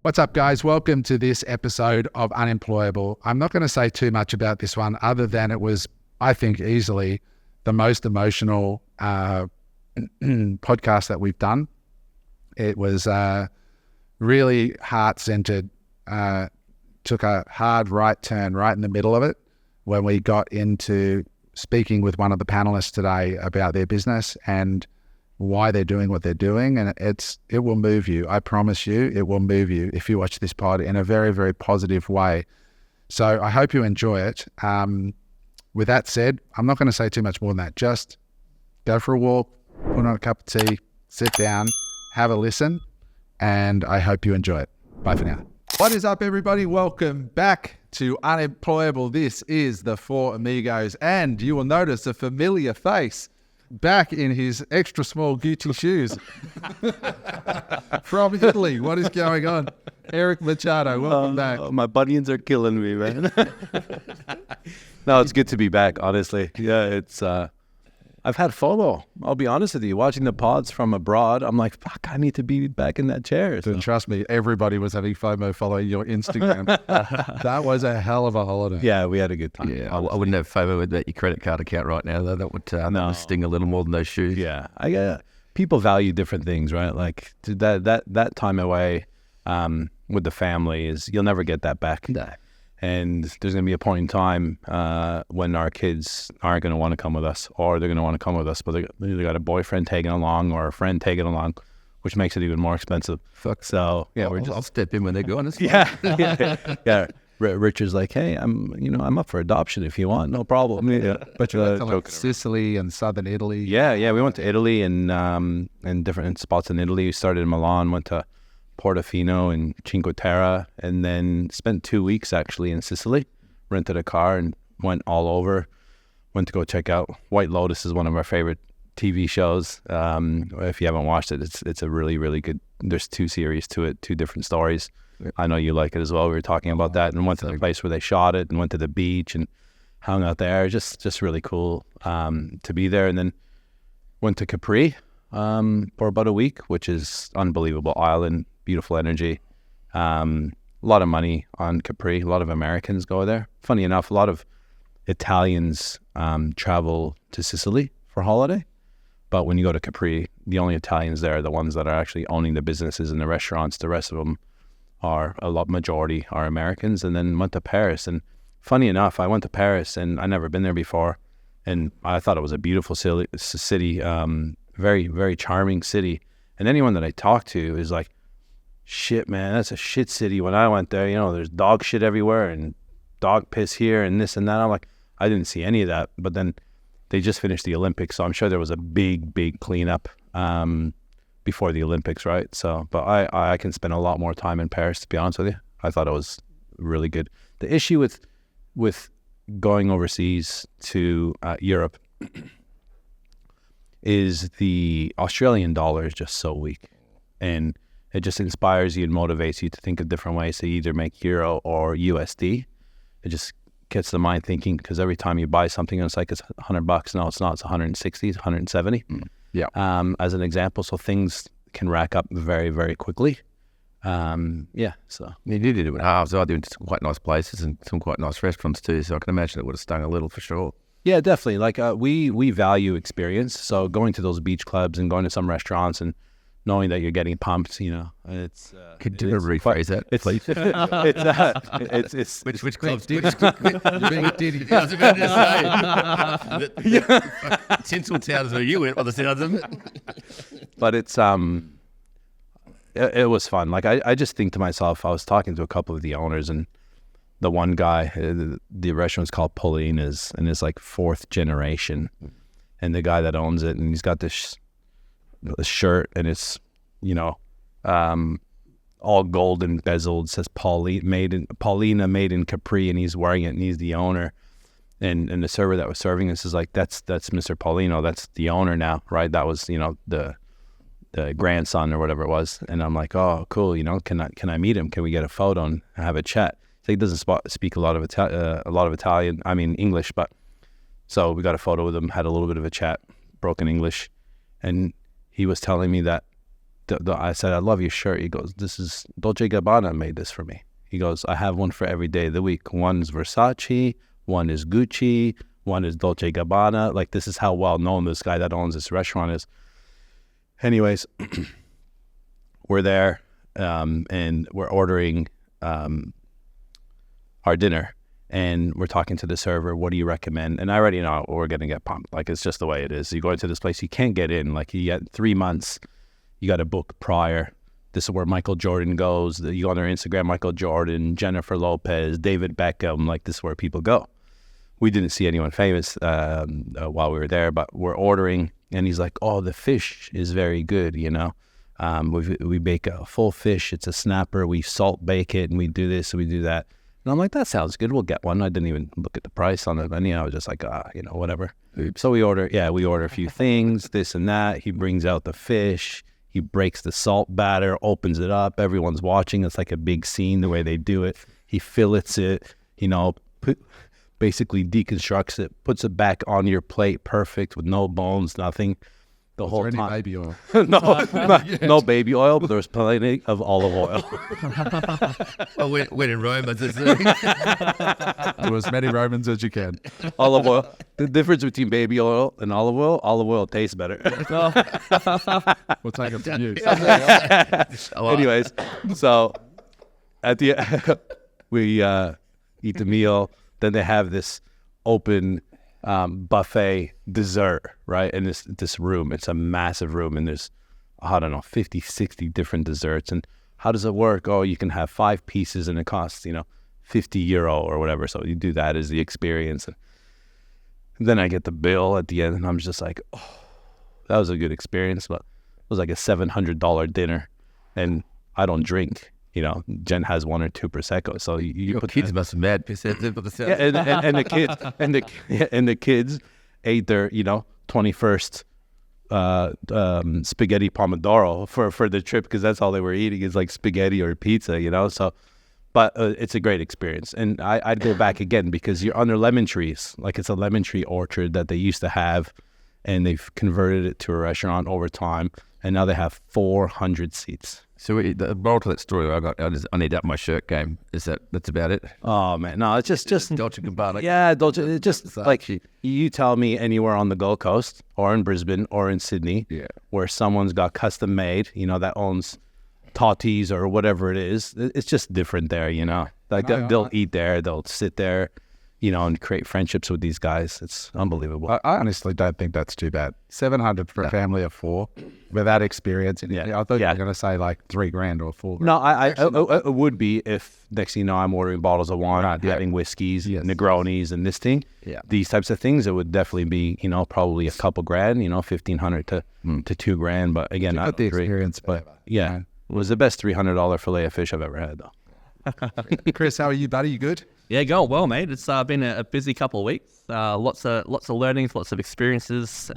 What's up, guys? Welcome to this episode of Unemployable. I'm not going to say too much about this one other than it was, I think, easily the most emotional podcast that we've done. It was really heart-centered, took a hard right turn right in the middle of it when we got into speaking with one of the panelists today about their business and why they're doing what they're doing. And it will move you. I promise you, it will move you if you watch this pod in a very, very positive way. So I hope you enjoy it. With that said, I'm not going to say too much more than that. Just go for a walk, put on a cup of tea, sit down, have a listen, and I hope you enjoy it. Bye for now. What is up, everybody? Welcome back to Unemployable. This is the Four Amigos, and you will notice a familiar face back in his extra small Gucci shoes from Italy. What is going on? Eric Machado, welcome back. My bunions are killing me, man. No, it's good to be back, honestly. Yeah, it's I've had FOMO. I'll be honest with you. Watching the pods from abroad, I'm like, fuck, I need to be back in that chair. So. Trust me, everybody was having FOMO following your Instagram. That was a hell of a holiday. Yeah, we had a good time. Yeah, I wouldn't have FOMO with your credit card account right now, though. That would sting a little more than those shoes. Yeah, people value different things, right? Like that time away with the family you'll never get that back. No. And there's going to be a point in time when our kids aren't going to want to come with us, or they're going to want to come with us, but they either got a boyfriend tagging along or a friend tagging along, which makes it even more expensive. Fuck. So yeah, I'll step in when they're gone. Yeah. Richard's like, hey, I'm up for adoption if you want, no problem. Yeah. But you're like Sicily and southern Italy. Yeah. We went to Italy and different spots in Italy. We started in Milan, went to Portofino and Cinque Terre, and then spent 2 weeks actually in Sicily. Rented a car and went all over. Went to go check out White Lotus is one of our favorite TV shows. If you haven't watched it, it's a really, really good. There's 2 series to it, 2 different stories. Yeah. I know you like it as well. We were talking about that, and went to the place where they shot it, and went to the beach and hung out there. Just really cool to be there. And then went to Capri for about a week, which is unbelievable island. Beautiful energy, a lot of money on Capri. A lot of Americans go there. Funny enough, a lot of Italians travel to Sicily for holiday, but when you go to Capri, the only Italians there are the ones that are actually owning the businesses and the restaurants. The rest of them majority are Americans. And then went to Paris, and funny enough, I went to Paris and I never been there before, and I thought it was a beautiful city, very, very charming city. And anyone that I talk to is like, shit, man, that's a shit city. When I went there, there's dog shit everywhere and dog piss here and this and that. I'm like, I didn't see any of that. But then they just finished the Olympics, so I'm sure there was a big, big cleanup before the Olympics, right? So, but I can spend a lot more time in Paris, to be honest with you. I thought it was really good. The issue with going overseas to Europe is the Australian dollar is just so weak, and it just inspires you and motivates you to think of different ways to either make Euro or USD. It just gets the mind thinking, because every time you buy something, it's like it's $100. No, it's not. It's 160, it's 170. Yeah. As an example, so things can rack up very, very quickly. So. You did it with halves. I did some quite nice places and some quite nice restaurants too, so I can imagine it would have stung a little for sure. Yeah, definitely. Like we value experience. So going to those beach clubs and going to some restaurants and knowing that you're getting pumped, it's. Could you rephrase that, please? It's which clubs did? You're being a ditty. I was about to say. Tinseltown are you went by the sounds of it. But it's it was fun. Like I just think to myself, I was talking to a couple of the owners, and the one guy, the restaurant's called Paulina's, and it's like 4th generation, and the guy that owns it, and he's got this shirt, and it's all gold and bezeled, says Paulina made in Capri, and he's wearing it, and he's the owner, and the server that was serving us is like, that's Mr. Paulino, that's the owner now, right? That was the grandson or whatever it was. And I'm like, oh cool, can I meet him? Can we get a photo and have a chat? So he doesn't speak a lot of Italian, I mean English, but so we got a photo with him, had a little bit of a chat, broken English, and he was telling me that I said, I love your shirt. He goes, this is Dolce & Gabbana made this for me. He goes, I have one for every day of the week. One's Versace, one is Gucci, one is Dolce & Gabbana. Like, this is how well known this guy that owns this restaurant is. Anyways, we're there and we're ordering our dinner. And we're talking to the server, what do you recommend? And I already know we're going to get pumped. Like, it's just the way it is. You go into this place, you can't get in. Like, you get 3 months, you got to book prior. This is where Michael Jordan goes. You go on their Instagram, Michael Jordan, Jennifer Lopez, David Beckham. Like, this is where people go. We didn't see anyone famous while we were there, but we're ordering. And he's like, oh, the fish is very good, you know. We bake a full fish. It's a snapper. We salt bake it, and we do this and we do that. And I'm like, that sounds good. We'll get one. I didn't even look at the price on the menu. I was just like, whatever. Oops. So we order a few things, this and that. He brings out the fish. He breaks the salt batter, opens it up. Everyone's watching. It's like a big scene, the way they do it. He fillets it, basically deconstructs it, puts it back on your plate, perfect, with no bones, nothing. The whole time. Baby oil? No baby oil, but there was plenty of olive oil. Well, when in Rome, as it's Do as many Romans as you can. Olive oil. The difference between baby oil and olive oil tastes better. We'll take it from you. Anyways, so at the we eat the meal. Then they have this open buffet dessert, right? In this room, it's a massive room, and there's, 50, 60 different desserts. And how does it work? Oh, you can have 5 pieces and it costs, €50 or whatever. So you do that as the experience. And then I get the bill at the end, and I'm just like, oh, that was a good experience, but it was like a $700 dinner, and I don't drink. Jen has 1 or 2 prosecco, so you put kids must have mad pissed at them. and the kids ate their 21st spaghetti pomodoro for the trip, because that's all they were eating is like spaghetti or pizza, So, but it's a great experience, and I'd go back again, because you're under lemon trees, like it's a lemon tree orchard that they used to have, and they've converted it to a restaurant over time, and now they have 400 seats. So the moral to that story I need up my shirt game. That's about it? Oh man, no, it's just Dolce & Gabbana. Yeah, Dolce. It's just like you tell me anywhere on the Gold Coast or in Brisbane or in Sydney, where someone's got custom made, that owns Totti's or whatever it is. It's just different there, Like they'll eat there, they'll sit there, and create friendships with these guys. It's unbelievable. I honestly don't think that's too bad. 700 for a family of 4 with that experience. I thought you were going to say like $3,000 or $4,000. No, I would be if next thing you know I'm ordering bottles of wine, having whiskeys, Negronis, and this thing. Yeah. These types of things, it would definitely be probably a couple grand, $1,500 to $2,000. But again, not the experience, but it was the best $300 fillet of fish I've ever had, though. Chris, how are you, buddy? You good? Yeah, going well, mate. It's been a busy couple of weeks. Lots of learnings, lots of experiences.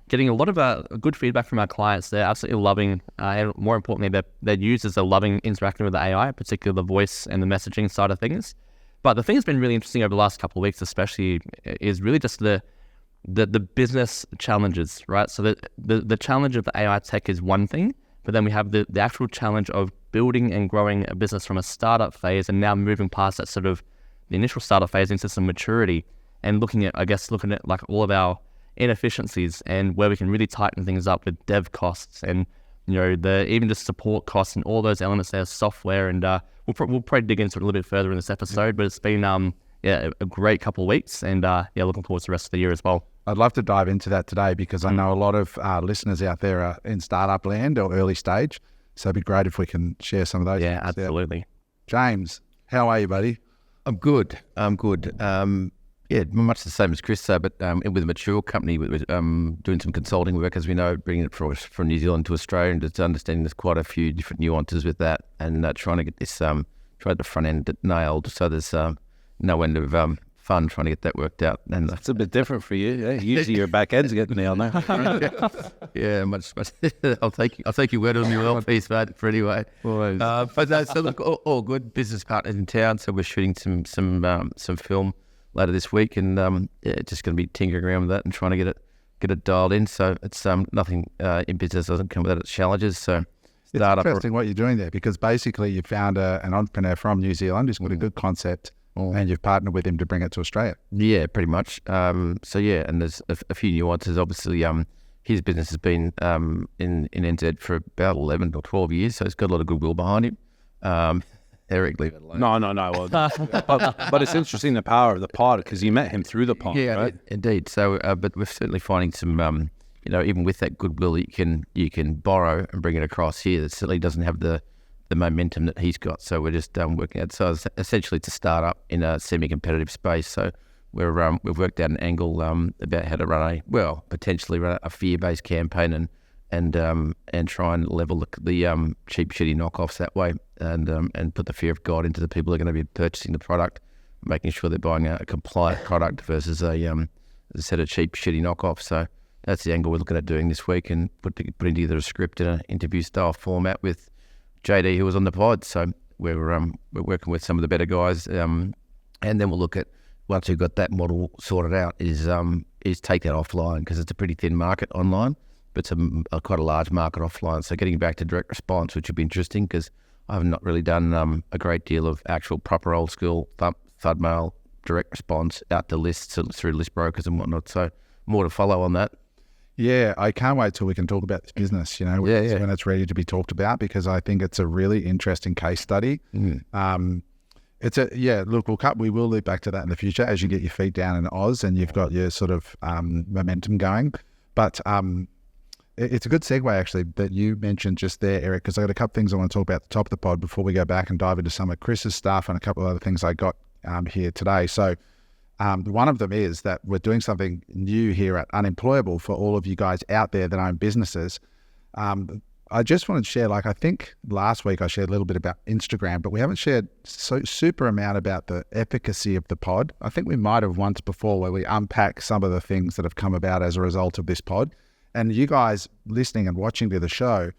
Getting a lot of good feedback from our clients. They're absolutely loving, and more importantly, their users are loving interacting with the AI, particularly the voice and the messaging side of things. But the thing that's been really interesting over the last couple of weeks, especially, is really just the business challenges, right? So the challenge of the AI tech is one thing, but then we have the actual challenge of building and growing a business from a startup phase, and now moving past that sort of the initial startup phase into some maturity, and looking at like all of our inefficiencies and where we can really tighten things up with dev costs and even just support costs and all those elements there, software, and we'll probably dig into it a little bit further in this episode. But it's been a great couple of weeks, and looking forward to the rest of the year as well. I'd love to dive into that today, because I know a lot of listeners out there are in startup land or early stage. So it'd be great if we can share some of those. Yeah, absolutely. James, how are you, buddy? I'm good. Much the same as Chris, but with a mature company, we're doing some consulting work, as we know, bringing it from New Zealand to Australia, and just understanding there's quite a few different nuances with that, and trying to get this, try the front end nailed, so there's no end of fun trying to get that worked out. And it's a bit different for you. Usually your back end's getting nailed now. Much. I'll take your word on your piece, mate. For anyway. But no, so look, all good. Business partners in town, so we're shooting some film later this week, and just going to be tinkering around with that and trying to get get it dialed in. So it's nothing in business doesn't come without its challenges. So It's interesting what you're doing there, because basically you found an entrepreneur from New Zealand who's got a good concept, and you've partnered with him to bring it to Australia. Yeah, pretty much. So yeah, and there's a few nuances. Obviously, his business has been in NZ for about 11 or 12 years, so it's got a lot of goodwill behind him. Eric, leave it alone. No. Well, but it's interesting, the power of the pod, because you met him through the pod, Yeah, right? indeed. So, but we're certainly finding some, even with that goodwill, you can borrow and bring it across here. It certainly doesn't have the momentum that he's got. So we're just working out. So essentially, it's a startup in a semi-competitive space. So we've worked out an angle about how to potentially run a fear-based campaign and try and level the cheap, shitty knockoffs that way, and put the fear of God into the people who are going to be purchasing the product, making sure they're buying a compliant product versus a set of cheap, shitty knockoffs. So that's the angle we're looking at doing this week, and putting together a script in an interview style format with JD, who was on the pod. So we're working with some of the better guys, and then we'll look at, once we've got that model sorted out, is take that offline, because it's a pretty thin market online, but it's quite a large market offline. So getting back to direct response, which would be interesting, because I've not really done a great deal of actual proper old school thud mail direct response out to lists through list brokers and whatnot. So more to follow on that. Yeah, I can't wait till we can talk about this business, when it's ready to be talked about, because I think it's a really interesting case study. We will loop back to that in the future as you get your feet down in Oz and you've got your sort of momentum going. But it's a good segue actually that you mentioned just there, Eric, because I got a couple things I want to talk about at the top of the pod before we go back and dive into some of Chris's stuff and a couple of other things I got here today. So one of them is that we're doing something new here at Unemployable for all of you guys out there that own businesses. I just wanted to share, I think last week I shared a little bit about Instagram, but we haven't shared super amount about the efficacy of the pod. I think we might have once before where we unpack some of the things that have come about as a result of this pod. And you guys listening and watching to the show,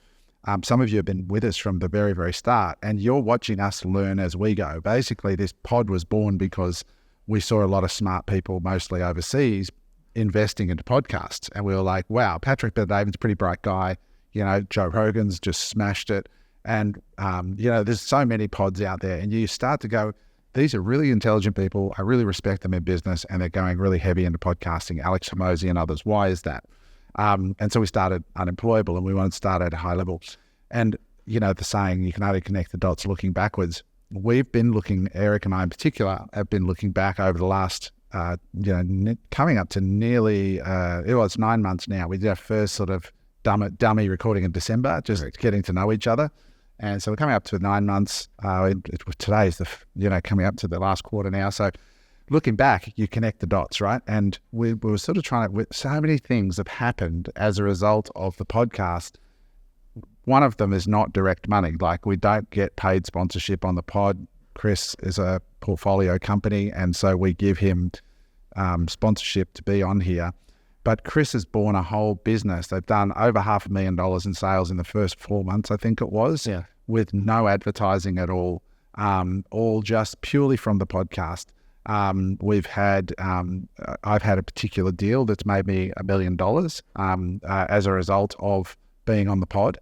some of you have been with us from the very, very start, and you're watching us learn as we go. Basically, this pod was born because we saw a lot of smart people, mostly overseas, investing into podcasts. And we were like, wow, Patrick Bet-David's a pretty bright guy. Joe Rogan's just smashed it. And, there's so many pods out there. And you start to go, these are really intelligent people. I really respect them in business. And they're going really heavy into podcasting, Alex Hormozi and others. Why is that? And so we started Unemployable, and we wanted to start at a high level. And, the saying, you can only connect the dots looking backwards. We've been looking, Eric and I in particular, have been looking back over the last, coming up to nearly, it's 9 months now. We did our first sort of dummy recording in December, just getting to know each other. And so we're coming up to 9 months. Today is coming up to the last quarter now. So looking back, you connect the dots, right? And we were sort of so many things have happened as a result of the podcast. One of them is not direct money. We don't get paid sponsorship on the pod. Chris is a portfolio company, and so we give him sponsorship to be on here. But Chris has born a whole business. They've done over $500,000 in sales in the first 4 months, I think it was, with no advertising at all just purely from the podcast. I've had a particular deal that's made me $1 million as a result of being on the pod.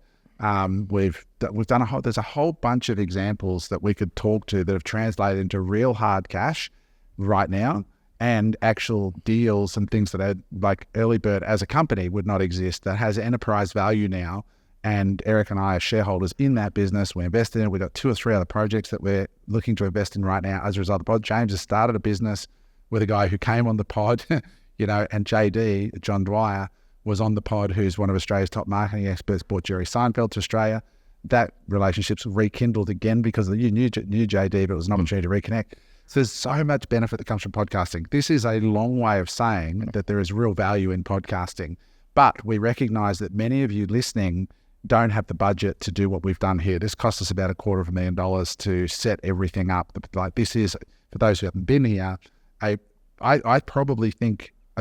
We've done there's a whole bunch of examples that we could talk to that have translated into real hard cash right now, and actual deals and things that are like Earlibird as a company would not exist, that has enterprise value now. And Eric and I are shareholders in that business. We invested in it. We've got 2 or 3 other projects that we're looking to invest in right now as a result of the pod. James has started a business with a guy who came on the pod, and JD, John Dwyer, was on the pod, who's one of Australia's top marketing experts, brought Jerry Seinfeld to Australia. That relationship's rekindled again because you knew JD, but it was an opportunity to reconnect. So there's so much benefit that comes from podcasting. This is a long way of saying that there is real value in podcasting, but we recognize that many of you listening don't have the budget to do what we've done here. This cost us about $250,000 to set everything up. This is, for those who haven't been here, I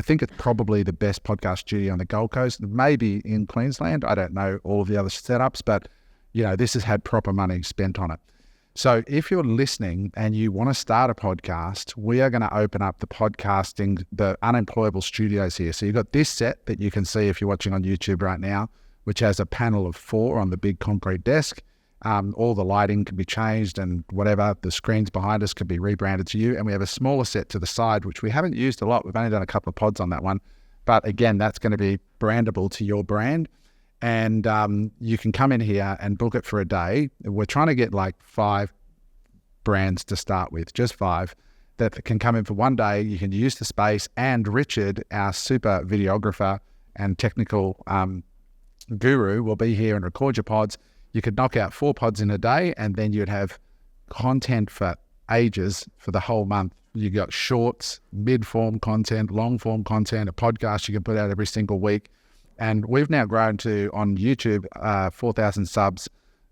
think it's probably the best podcast studio on the Gold Coast, maybe in Queensland. I don't know all of the other setups, but this has had proper money spent on it. So if you're listening and you want to start a podcast, we are going to open up the Unemployable studios here. So you've got this set that you can see if you're watching on YouTube right now, which has a panel of 4 on the big concrete desk. All the lighting can be changed and whatever, the screens behind us can be rebranded to you. And we have a smaller set to the side, which we haven't used a lot. We've only done a couple of pods on that one. But again, that's going to be brandable to your brand. And you can come in here and book it for a day. We're trying to get like 5 brands to start with, just 5, that can come in for one day. You can use the space, and Richard, our super videographer and technical guru, will be here and record your pods. You could knock out 4 pods in a day, and then you'd have content for ages for the whole month. You got shorts, mid-form content, long-form content, a podcast you can put out every single week. And we've now grown to, on YouTube, 4,000 subs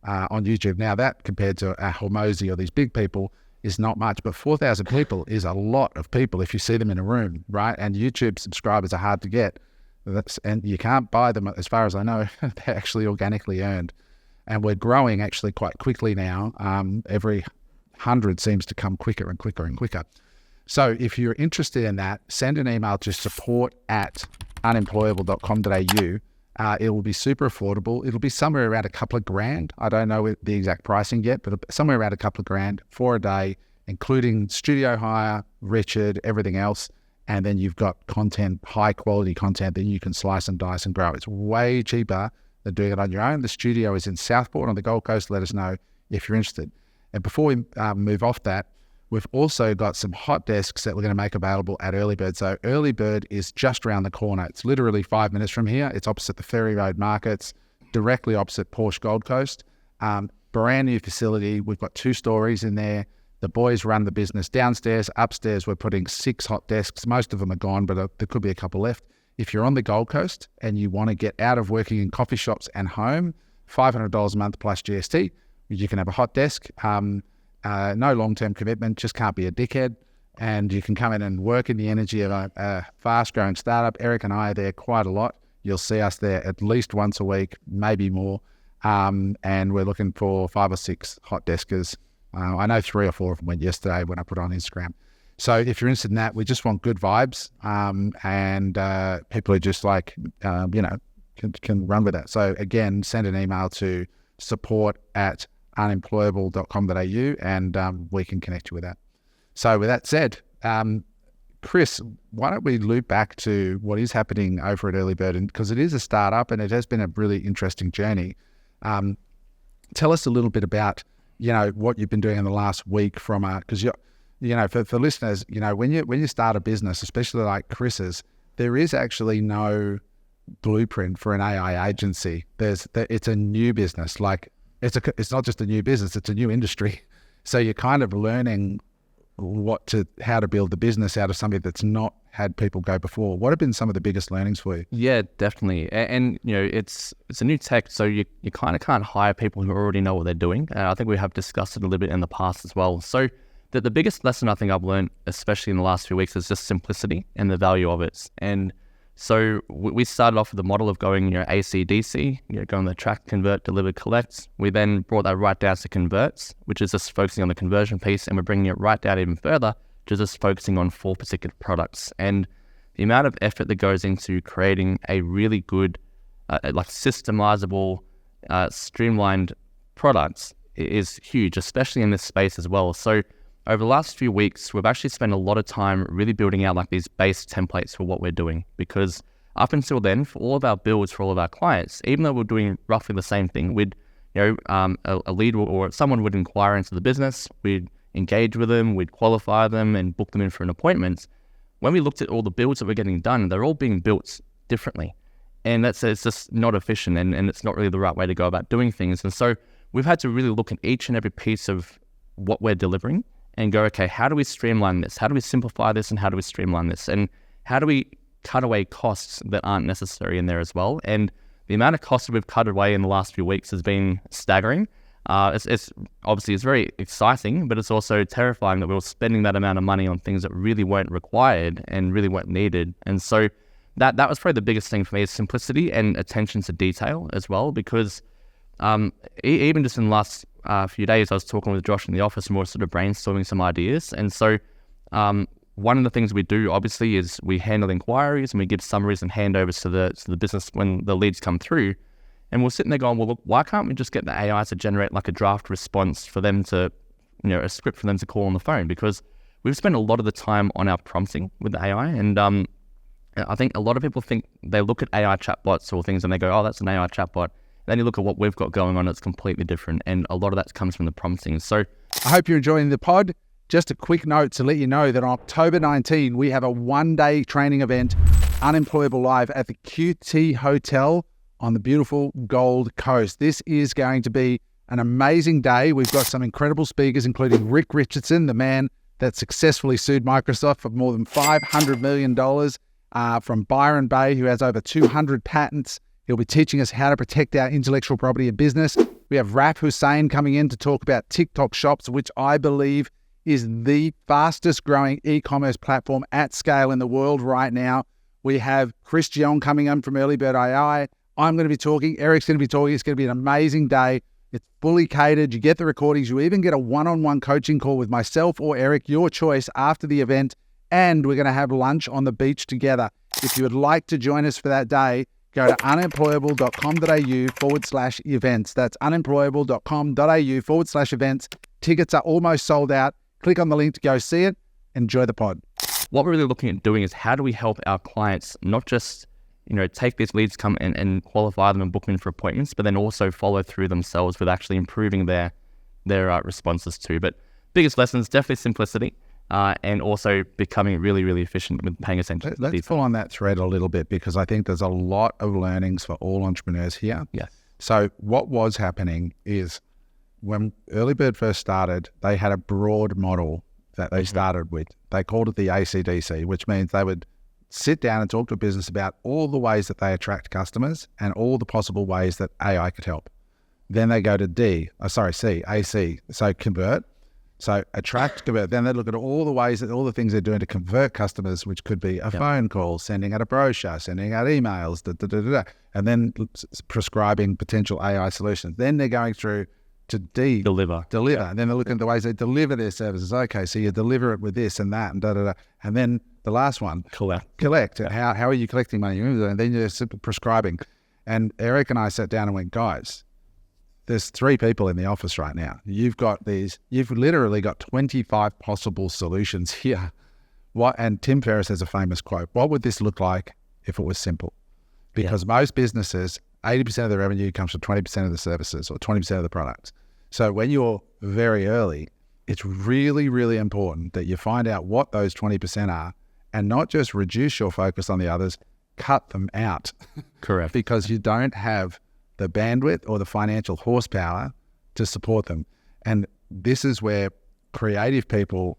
on YouTube. Now that, compared to a Hormozy or these big people, is not much, but 4,000 people is a lot of people if you see them in a room, right? And YouTube subscribers are hard to get. And you can't buy them, as far as I know. They're actually organically earned. And we're growing actually quite quickly now. Every 100 seems to come quicker and quicker and quicker. So if you're interested in that, send an email to support@unemployable.com.au. It will be super affordable. It'll be somewhere around a couple of grand. I don't know the exact pricing yet, but somewhere around a couple of grand for a day, including studio hire, Richard, everything else. And then you've got content, high quality content that you can slice and dice and grow. It's way cheaper than doing it on your own. The studio is in Southport on the Gold Coast. Let us know if you're interested. And before we move off that, we've also got some hot desks that we're going to make available at Earlibird. So Earlibird is just around the corner. It's literally 5 minutes from here. It's opposite the Ferry Road Markets, directly opposite Porsche Gold Coast. Brand new facility. We've got 2 stories in there. The boys run the business downstairs. Upstairs, we're putting 6 hot desks. Most of them are gone, but there could be a couple left. If you're on the Gold Coast and you want to get out of working in coffee shops and home, $500 a month plus GST, you can have a hot desk. No long-term commitment, just can't be a dickhead. And you can come in and work in the energy of a fast-growing startup. Eric and I are there quite a lot. You'll see us there at least once a week, maybe more. And we're looking for 5 or 6 hot deskers. I know 3 or 4 of them went yesterday when I put on Instagram. So if you're interested in that, we just want good vibes and people who just like, can run with that. So again, send an email to support@unemployable.com.au and we can connect you with that. So with that said, Chris, why don't we loop back to what is happening over at Earlibird, because it is a startup and it has been a really interesting journey. Tell us a little bit about, what you've been doing in the last week because for listeners, when you start a business, especially like Chris's, there is actually no blueprint for an AI agency. It's a new business. Like it's not just a new business, it's a new industry. So you're kind of learning how to build the business out of something that's not had people go before. What have been some of the biggest learnings for you? Yeah, definitely. And it's a new tech, so you kind of can't hire people who already know what they're doing. And I think we have discussed it a little bit in the past as well. So the biggest lesson I think I've learned, especially in the last few weeks, is just simplicity and the value of it. And so we started off with the model of going, AC/DC, going the track, convert, deliver, collect. We then brought that right down to converts, which is just focusing on the conversion piece, and we're bringing it right down even further to just focusing on 4 particular products. And the amount of effort that goes into creating a really good, systemizable, streamlined product is huge, especially in this space as well. So over the last few weeks, we've actually spent a lot of time really building out these base templates for what we're doing, because up until then, for all of our builds, for all of our clients, even though we're doing roughly the same thing, we'd, a lead or someone would inquire into the business, we'd engage with them, we'd qualify them and book them in for an appointment. When we looked at all the builds that were getting done, they're all being built differently. And it's just not efficient and it's not really the right way to go about doing things. And so we've had to really look at each and every piece of what we're delivering and go, okay, how do we streamline this? How do we simplify this? And how do we streamline this? And how do we cut away costs that aren't necessary in there as well? And the amount of costs that we've cut away in the last few weeks has been staggering. It's obviously very exciting, but it's also terrifying that we were spending that amount of money on things that really weren't required and really weren't needed. And so that was probably the biggest thing for me, is simplicity and attention to detail as well, because even just in the last few days, I was talking with Josh in the office and we were sort of brainstorming some ideas. And so one of the things we do obviously is we handle inquiries and we give summaries and handovers to the business when the leads come through. And we're sitting there going, well, look, why can't we just get the AI to generate like a draft response for them to, a script for them to call on the phone? Because we've spent a lot of the time on our prompting with the AI. And I think a lot of people think they look at AI chatbots or things and they go, oh, that's an AI chatbot. Then you look at what we've got going on, it's completely different. And a lot of that comes from the prompting. So I hope you're enjoying the pod. Just a quick note to let you know that on October 19, we have a one-day training event, Unemployable Live, at the QT Hotel on the beautiful Gold Coast. This is going to be an amazing day. We've got some incredible speakers, including Rick Richardson, the man that successfully sued Microsoft for more than $500 million, from Byron Bay, who has over 200 patents. He'll be teaching us how to protect our intellectual property in business. We have Raf Hussain coming in to talk about TikTok shops, which I believe is the fastest growing e-commerce platform at scale in the world right now. We have Chris Jeong coming in from Earlibird AI. I'm going to be talking. Eric's going to be talking. It's going to be an amazing day. It's fully catered. You get the recordings. You even get a one-on-one coaching call with myself or Eric, your choice, after the event. And we're going to have lunch on the beach together. If you would like to join us for that day, go to unemployable.com.au/events. That's unemployable.com.au/events. Tickets are almost sold out. Click on the link to go see it. Enjoy the pod. what we're really looking at doing is how do we help our clients not just, take these leads, come and qualify them and book them in for appointments, but then also follow through themselves with actually improving their responses too. But biggest lessons, definitely simplicity. And also becoming really, really efficient with paying attention. Let's pull on that thread a little bit, because I think there's a lot of learnings for all entrepreneurs here. Yes. So what was happening is when Earlibird first started, they had a broad model that they started with. They called it the ACDC, which means they would sit down and talk to a business about all the ways that they attract customers and all the possible ways that AI could help. Then they go to C, AC, so convert. So attract, convert. Then they look at all the things they're doing to convert customers, which could be a phone call, sending out a brochure, sending out emails, and then prescribing potential AI solutions. Then they're going through to deliver. Yeah. And then they're looking at the ways they deliver their services. Okay, so you deliver it with this and that and And then the last one, collect. Yeah. How are you collecting money? And then you're prescribing. And Eric and I sat down and went, guys, there's 3 people in the office right now. You've literally got 25 possible solutions here. And Tim Ferriss has a famous quote, what would this look like if it was simple? Because most businesses, 80% of the revenue comes from 20% of the services or 20% of the products. So when you're very early, it's really, really important that you find out what those 20% are and not just reduce your focus on the others, cut them out. Correct. Because you don't have the bandwidth or the financial horsepower to support them. And this is where creative people,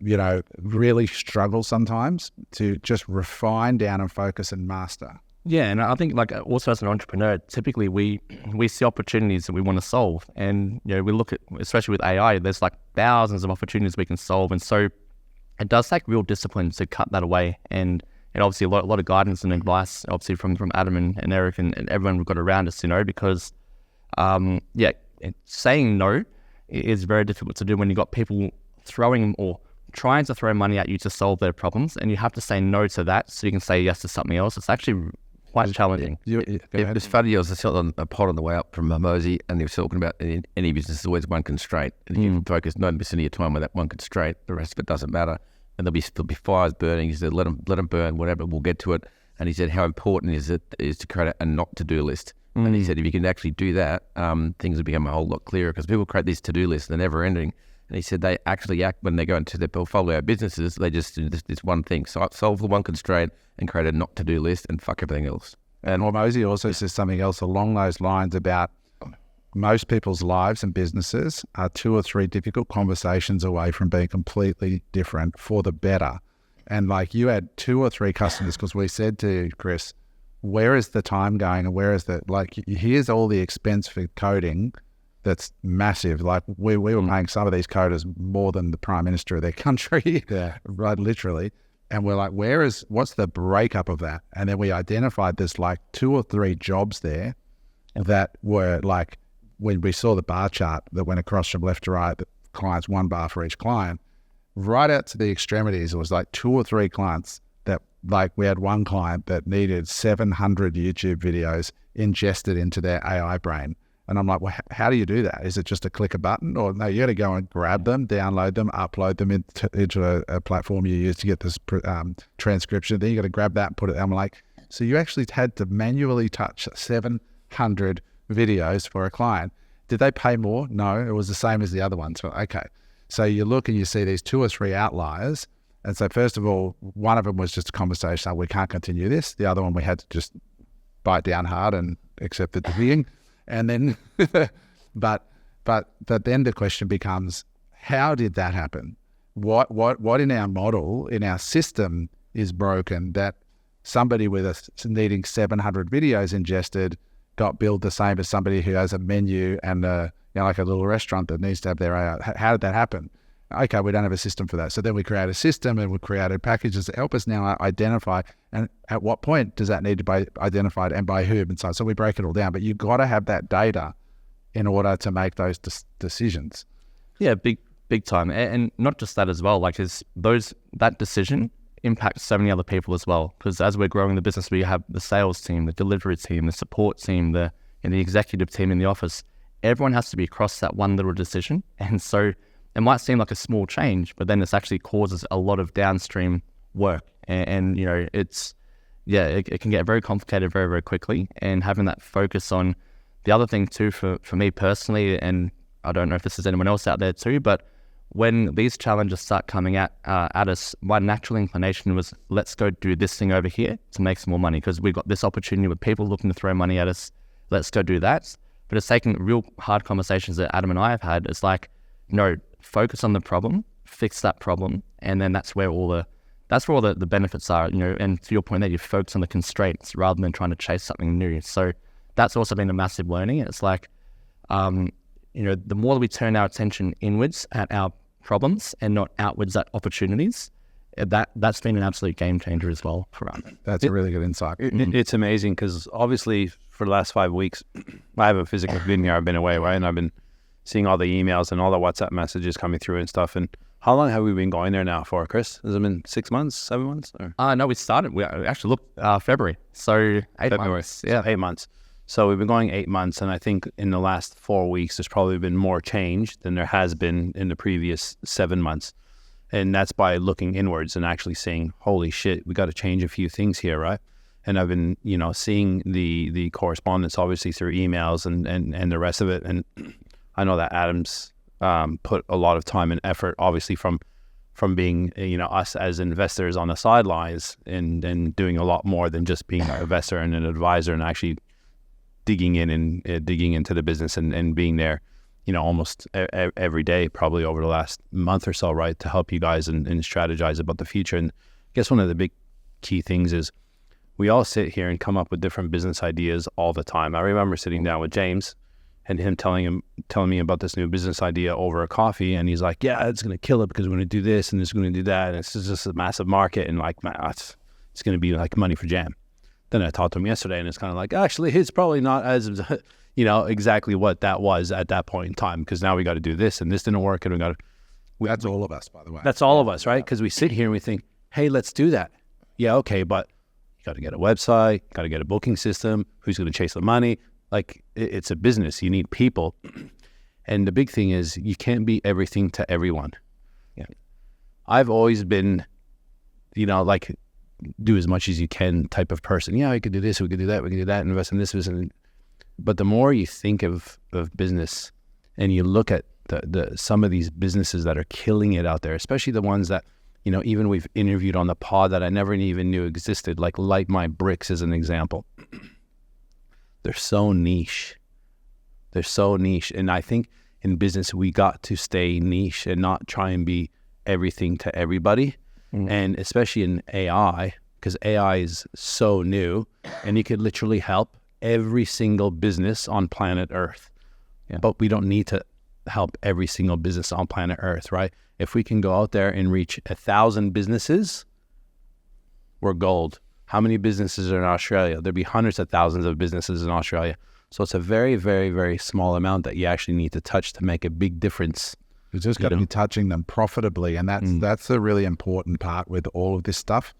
really struggle sometimes to just refine down and focus and master. Yeah, and I think also as an entrepreneur, typically we see opportunities that we want to solve. And, we look at, especially with AI, there's thousands of opportunities we can solve. And so it does take real discipline to cut that away. And obviously a lot of guidance and advice, obviously from Adam and Eric and everyone we've got around us, because, saying no is very difficult to do when you've got people throwing or trying to throw money at you to solve their problems, and you have to say no to that so you can say yes to something else. It's actually quite challenging. It's funny, I was on a pod on the way up from Mimosy, and they were talking about in any business there's always one constraint, and if you focus 90% of your time on that one constraint, the rest of it doesn't matter. And there'll be fires burning. He said, let them burn, whatever, we'll get to it. And he said, how important is to create a not to-do list? And he said, if you can actually do that, things will become a whole lot clearer, because people create these to-do lists, they're never ending. And he said they actually act when they go into their portfolio businesses, they just do this one thing. So solve the one constraint and create a not to-do list and fuck everything else. And Mosey also says something else along those lines about most people's lives and businesses are 2 or 3 difficult conversations away from being completely different for the better. And you had 2 or 3 customers, because we said to Chris, where is the time going, and where is here's all the expense for coding that's massive. We were paying some of these coders more than the Prime Minister of their country, right, literally. And we're like, what's the breakup of that? And then we identified there's 2 or 3 jobs there that were when we saw the bar chart that went across from left to right, the clients, one bar for each client, right out to the extremities, it was like 2 or 3 clients that, like, we had one client that needed 700 YouTube videos ingested into their AI brain. And I'm like, well, how do you do that? Is it just a click a button? Or no, you got to go and grab them, download them, upload them into a platform you use to get this transcription. Then you got to grab that and put it. I'm like, so you actually had to manually touch 700 videos for a client. Did they pay more? No, it was the same as the other ones. So, okay. So you look and you see these 2 or 3 outliers. And so first of all, one of them was just a conversation. We can't continue this. The other one, we had to just bite down hard and accept the being. And then, but then the question becomes, how did that happen? What in our model, in our system is broken that somebody with needing 700 videos ingested got billed the same as somebody who has a menu and like a little restaurant that needs to have their AI? How did that happen? Okay, we don't have a system for that. So then we create a system and we created packages that help us now identify, and at what point does that need to be identified and by whom and so on. So we break it all down, but you've got to have that data in order to make those decisions. Yeah, big time. And not just that as well, like that decision impacts so many other people as well. Because as we're growing the business, we have the sales team, the delivery team, the support team, the executive team in the office. Everyone has to be across that one little decision. And so it might seem like a small change, but then this actually causes a lot of downstream work. And you know, it can get very complicated very, very quickly. And having that focus on the other thing too, for me personally, and I don't know if this is anyone else out there too, but when these challenges start coming at us, my natural inclination was, let's go do this thing over here to make some more money, because we've got this opportunity with people looking to throw money at us. Let's go do that. But it's taking real hard conversations that Adam and I have had. It's like, no, focus on the problem, fix that problem, and then that's where all the benefits are, you know. And to your point there, you focus on the constraints rather than trying to chase something new. So that's also been a massive learning. It's like, you know, the more we turn our attention inwards at our problems and not outwards at opportunities, that's been an absolute game changer as well for us. That's a really good insight. It's amazing because obviously for the last 5 weeks, I haven't physically been here. I've been away, right? And I've been seeing all the emails and all the WhatsApp messages coming through and stuff. And how long have we been going there now for, Chris? Has it been 6 months, 7 months? Or? No, we actually looked February. So 8 months. Yeah. 8 months. So we've been going 8 months. And I think in the last 4 weeks, there's probably been more change than there has been in the previous 7 months. And that's by looking inwards and actually saying, holy shit, we got to change a few things here, right? And I've been, you know, seeing the correspondence obviously through emails and the rest of it. And I know that Adam's put a lot of time and effort, obviously from being, you know, us as investors on the sidelines and doing a lot more than just being an investor and an advisor, and actually digging into the business and being there, you know, almost every day, probably over the last month or so, right, to help you guys and strategize about the future. And I guess one of the big key things is we all sit here and come up with different business ideas all the time. I remember sitting down with James and him telling me about this new business idea over a coffee, and he's like, yeah, it's going to kill it because we're going to do this and it's going to do that, and it's just a massive market, and like, man, it's going to be like money for jam. Then I talked to him yesterday, and it's kind of like, actually, it's probably not as, you know, exactly what that was at that point in time, because now we got to do this, and this didn't work, and that's all of us, by the way. That's all of us, right? Because we sit here and we think, hey, let's do that. Yeah, okay, but you got to get a website, got to get a booking system. Who's going to chase the money? Like, it's a business. You need people. And the big thing is you can't be everything to everyone. Yeah. I've always been, you know, like, do as much as you can type of person. Yeah, we could do this, we could do that, we could do that, invest in this, but the more you think of business and you look at the some of these businesses that are killing it out there, especially the ones that, you know, even we've interviewed on the pod that I never even knew existed, like Light My Bricks as an example. They're so niche. And I think in business, we got to stay niche and not try and be everything to everybody. And especially in AI, because AI is so new and you could literally help every single business on planet Earth. Yeah. But we don't need to help every single business on planet Earth, right? If we can go out there and reach 1,000 businesses, we're gold. How many businesses are in Australia? There'd be hundreds of thousands of businesses in Australia. So it's a very, very, very small amount that you actually need to touch to make a big difference. You just got to be touching them profitably, and that's the really important part with all of this stuff.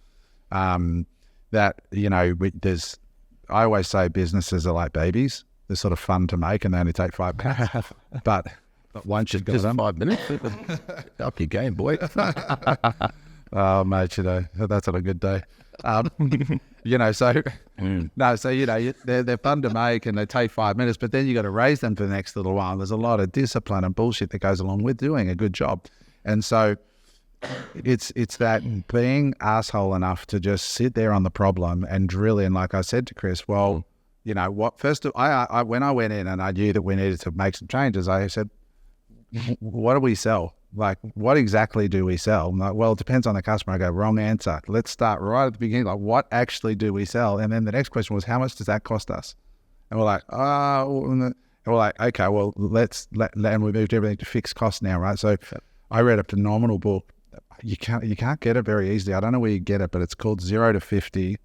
That I always say businesses are like babies. They're sort of fun to make, and they only take 5 minutes. but once you've got Just them, 5 minutes. Up your game, boy. oh mate, that's on a good day. They're fun to make and they take 5 minutes, but then you got to raise them for the next little while. There's a lot of discipline and bullshit that goes along with doing a good job, and so it's that being asshole enough to just sit there on the problem and drill in. Like I said to Chris, well, you know what? First, I when I went in and I knew that we needed to make some changes, I said, what do we sell? Like, what exactly do we sell? I'm like, well, it depends on the customer. I go, wrong answer. Let's start right at the beginning. Like, what actually do we sell? And then the next question was, how much does that cost us? And we're like, and we're like, okay, well, and we moved everything to fixed cost now, right? So I read a phenomenal book. You can't get it very easily. I don't know where you get it, but it's called 0 to 50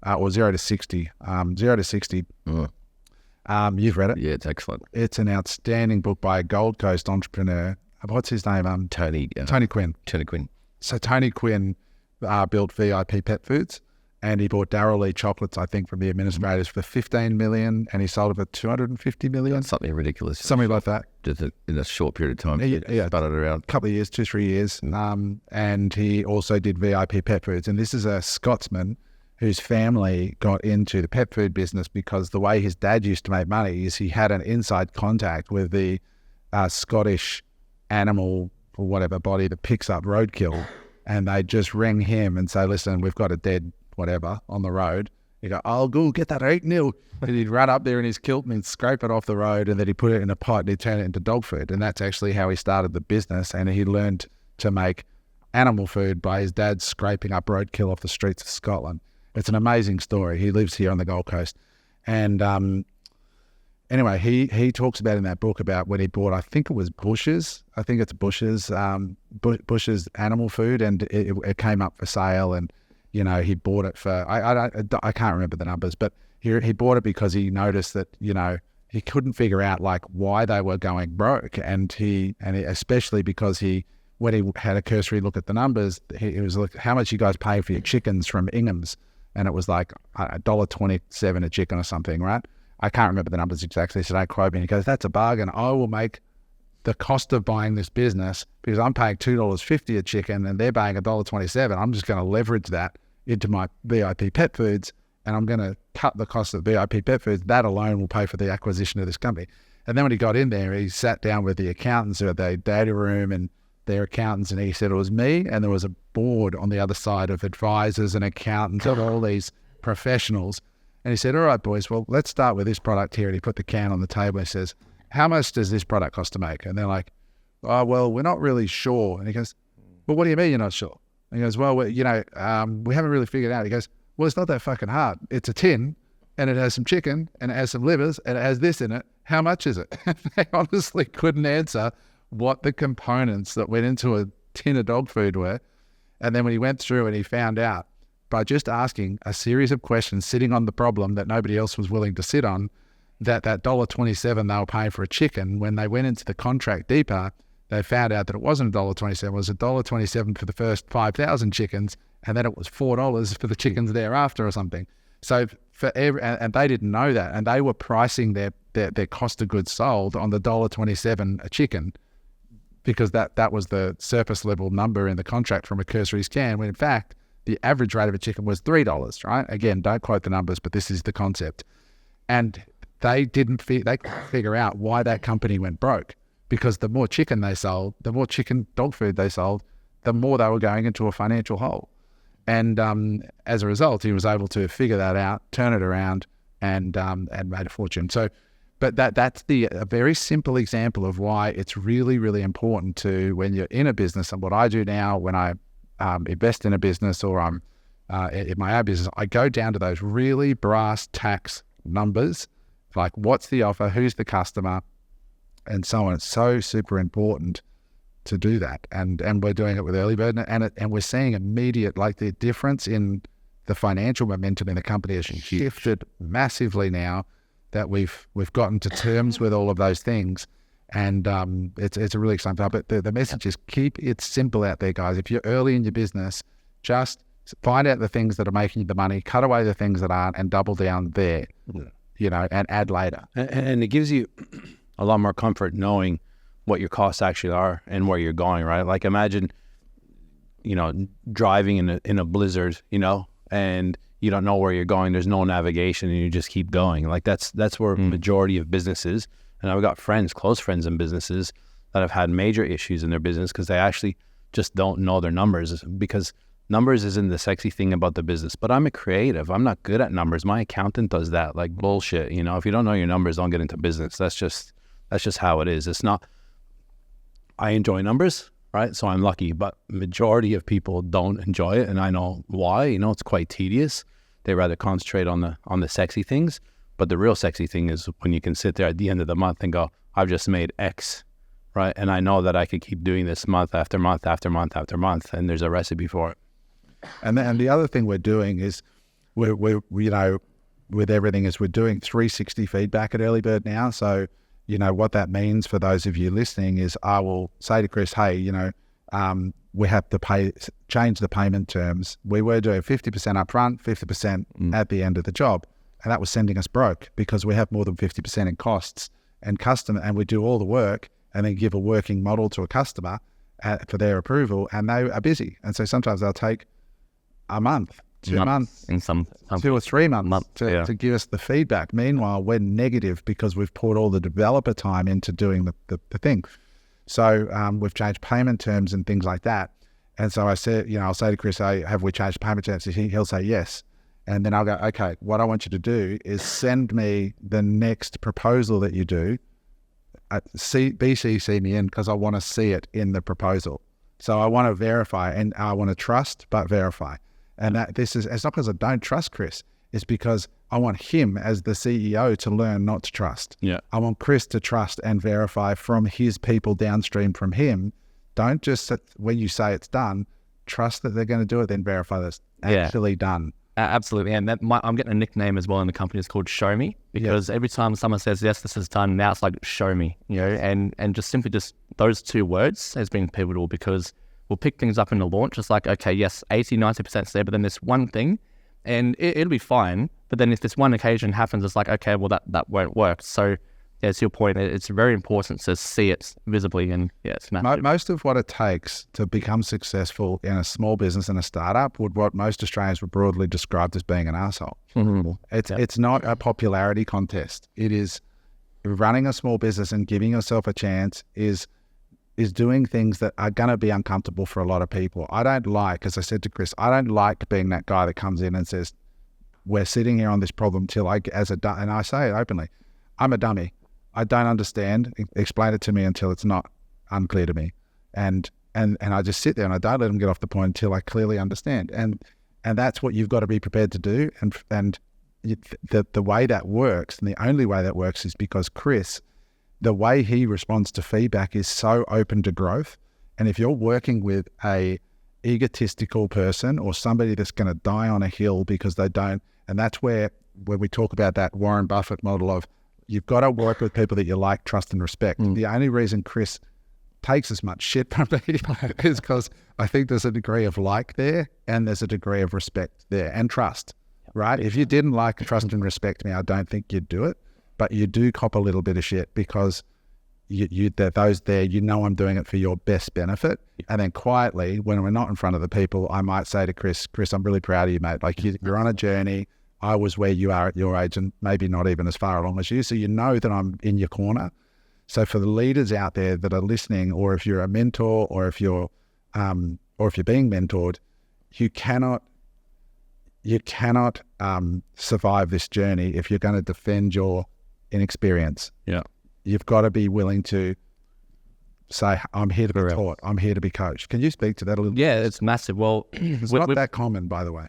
or 0 to 60. 0 to 60. You've read it? Yeah, it's excellent. It's an outstanding book by a Gold Coast entrepreneur. What's his name? Tony Quinn. Tony Quinn. So Tony Quinn built VIP Pet Foods, and he bought Darryl Lee chocolates, I think, from the administrators for $15 million, and he sold it for $250 million. That's something ridiculous. Something like that. Just in a short period of time. Yeah. Spun it around. A couple of years, 2-3 years. And he also did VIP Pet Foods. And this is a Scotsman whose family got into the pet food business because the way his dad used to make money is he had an inside contact with the Scottish animal or whatever body that picks up roadkill, and they just ring him and say, listen, we've got a dead whatever on the road. He'd go, I'll go get that 8-0. And he'd run up there in his kilt and he'd scrape it off the road, and then he'd put it in a pot and he'd turn it into dog food. And that's actually how he started the business, and he learned to make animal food by his dad scraping up roadkill off the streets of Scotland. It's an amazing story. He lives here on the Gold Coast. And anyway, he talks about in that book about when he bought, I think it was Bush's. I think it's Bush's animal food, and it came up for sale, and he bought it for I can't remember the numbers, but he bought it because he noticed that he couldn't figure out like why they were going broke, and especially because when he had a cursory look at the numbers, he was like, how much you guys pay for your chickens from Ingham's? And it was like $1.27 a chicken or something, right? I can't remember the numbers exactly, so don't quote me. And he goes, that's a bargain. I will make the cost of buying this business, because I'm paying $2.50 a chicken and they're paying $1.27. I'm just going to leverage that into my VIP Pet Foods, and I'm going to cut the cost of VIP Pet Foods. That alone will pay for the acquisition of this company. And then when he got in there, he sat down with the accountants at the data room and their accountants, and he said it was me, and there was a board on the other side of advisors and accountants and all these professionals. And he said, all right, boys, well, let's start with this product here. And he put the can on the table and says, how much does this product cost to make? And they're like, oh, well, we're not really sure. And he goes, well, what do you mean you're not sure? And he goes, well, we haven't really figured it out. He goes, well, it's not that fucking hard. It's a tin, and it has some chicken, and it has some livers, and it has this in it. How much is it? They honestly couldn't answer what the components that went into a tin of dog food were. And then when he went through and he found out by just asking a series of questions, sitting on the problem that nobody else was willing to sit on, that $1.27 they were paying for a chicken, when they went into the contract deeper, they found out that it wasn't $1.27, it was $1.27 for the first 5,000 chickens, and then it was $4 for the chickens thereafter or something. So and they didn't know that, and they were pricing their cost of goods sold on the $1.27 a chicken, because that was the surface level number in the contract from a cursory scan, when in fact the average rate of a chicken was $3, right? Again, don't quote the numbers, but this is the concept. And they couldn't figure out why that company went broke, because the more chicken they sold, the more chicken dog food they sold, the more they were going into a financial hole. And as a result, he was able to figure that out, turn it around, and made a fortune. So, but that's a very simple example of why it's really, really important to, when you're in a business, and what I do now when I invest in a business, or I'm in my own business, I go down to those really brass tacks numbers, like what's the offer, who's the customer, and so on. It's so super important to do that, and we're doing it with Earlibird, and we're seeing immediate, like the difference in the financial momentum in the company has shifted massively now. that we've gotten to terms with all of those things. And it's a really exciting part. But the message is keep it simple out there, guys. If you're early in your business, just find out the things that are making you the money, cut away the things that aren't, and double down there, and add later. And it gives you a lot more comfort knowing what your costs actually are and where you're going, right? Like imagine, driving in a blizzard, and you don't know where you're going. There's no navigation, and you just keep going. Like that's where majority of businesses. And I've got close friends in businesses that have had major issues in their business because they actually just don't know their numbers, because numbers isn't the sexy thing about the business. But I'm a creative. I'm not good at numbers. My accountant does that. Like bullshit. If you don't know your numbers, don't get into business. That's just how it is. It's not, I enjoy numbers, right? So I'm lucky, but majority of people don't enjoy it. And I know why, it's quite tedious. They rather concentrate on the sexy things. But the real sexy thing is when you can sit there at the end of the month and go, I've just made X, right? And I know that I could keep doing this month after month after month after month, and there's a recipe for it. And the other thing we're doing is we're with everything is we're doing 360 feedback at Earlibird now. So, what that means for those of you listening is I will say to Chris, hey, we have to change the payment terms. We were doing 50% upfront, 50% at the end of the job. And that was sending us broke because we have more than 50% in costs and we do all the work and then give a working model to a customer for their approval, and they are busy. And so sometimes they'll take a month, 2 months, in some 2 or 3 months to give us the feedback. Meanwhile, we're negative because we've poured all the developer time into doing the thing. So we've changed payment terms and things like that. And so I said, I'll say to Chris, hey, have we changed payment terms? He'll say yes. And then I'll go, okay, what I want you to do is send me the next proposal that you do. BCC me in because I want to see it in the proposal. So I want to verify, and I want to trust but verify. And it's not because I don't trust Chris. It's because I want him as the CEO to learn not to trust. Yeah. I want Chris to trust and verify from his people downstream from him. Don't just, when you say it's done, trust that they're going to do it, then verify that's actually done. Absolutely. And I'm getting a nickname as well in the company. It's called Show Me, because every time someone says, yes, this is done, now it's like, show me, and just simply just those 2 words has been pivotal, because we'll pick things up in the launch. It's like, okay, yes, 80, 90% there, but then there's one thing and it'll be fine. But then if this one occasion happens, it's like, okay, well, that won't work. So to your point, it's very important to see it visibly, and it's massive. Most of what it takes to become successful in a small business and a startup would what most Australians would broadly describe as being an arsehole. Mm-hmm. It's not a popularity contest. It is running a small business and giving yourself a chance is doing things that are going to be uncomfortable for a lot of people. I don't like, as I said to Chris, I don't like being that guy that comes in and says, we're sitting here on this problem till and I say it openly, I'm a dummy. I don't understand. Explain it to me until it's not unclear to me. And I just sit there and I don't let them get off the point until I clearly understand. And that's what you've got to be prepared to do. And the way that works, and the only way that works, is because Chris, the way he responds to feedback is so open to growth. And if you're working with a egotistical person or somebody that's going to die on a hill because they don't, and that's where we talk about that Warren Buffett model of, you've got to work with people that you like, trust and respect. The only reason Chris takes as much shit from me is because I think there's a degree of like there and there's a degree of respect there and trust, right? If you didn't like, trust and respect me, I don't think you'd do it. But you do cop a little bit of shit because those there, I'm doing it for your best benefit. And then quietly, when we're not in front of the people, I might say to Chris, I'm really proud of you, mate. Like you're on a journey. I was where you are at your age and maybe not even as far along as you. So you know that I'm in your corner. So for the leaders out there that are listening, or if you're a mentor, or if you're being mentored, you cannot survive this journey if you're going to defend your inexperience. Yeah. You've got to be willing to say, I'm here to be taught. I'm here to be coached. Can you speak to that a little bit? Yeah, it's massive. Well, it's not that common, by the way.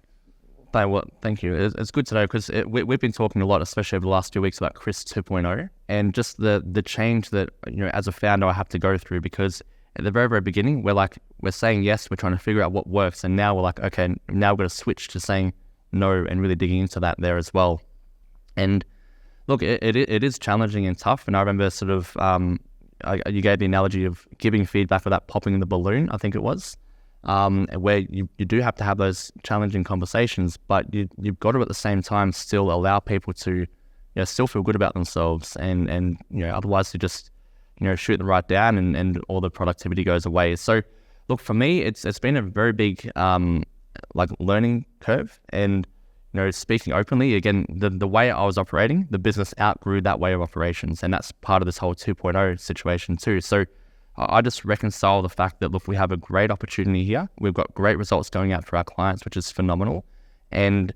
Well, thank you. It's good to know, because we've been talking a lot, especially over the last 2 weeks, about Chris 2.0 and just the change that, as a founder, I have to go through, because at the very, very beginning, we're saying yes, we're trying to figure out what works. And now we're like, okay, now we're going to switch to saying no and really digging into that there as well. And look, it is challenging and tough. And I remember sort of, you gave the analogy of giving feedback without popping the balloon, I think it was, where you do have to have those challenging conversations, but you've got to at the same time still allow people to, still feel good about themselves, and otherwise you just, shoot them right down, and all the productivity goes away. So look, for me, it's been a very big learning curve, and speaking openly, again, the way I was operating, the business outgrew that way of operations, and that's part of this whole 2.0 situation too. So I just reconcile the fact that, look, we have a great opportunity here. We've got great results going out for our clients, which is phenomenal. And,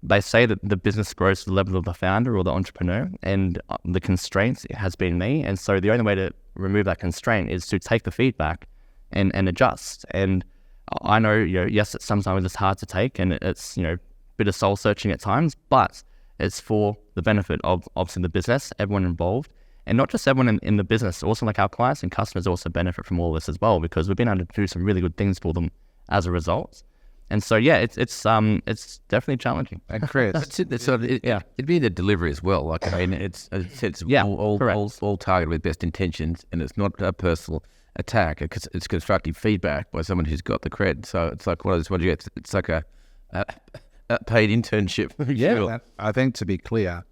they say that the business grows to the level of the founder or the entrepreneur, and the constraint has been me. And so the only way to remove that constraint is to take the feedback and adjust. And I know, yes, sometimes it's hard to take, and it's, a bit of soul searching at times, but it's for the benefit of obviously the business, everyone involved, and not just everyone in the business, also like our clients and customers also benefit from all this as well, because we've been able to do some really good things for them as a result. And so, it's definitely challenging. And Chris, it'd be the delivery as well. Like, I mean, it's all targeted with best intentions, and it's not a personal attack. It's constructive feedback by someone who's got the cred. So it's like one of those ones you get. It's like a paid internship. Yeah, I think, to be clear,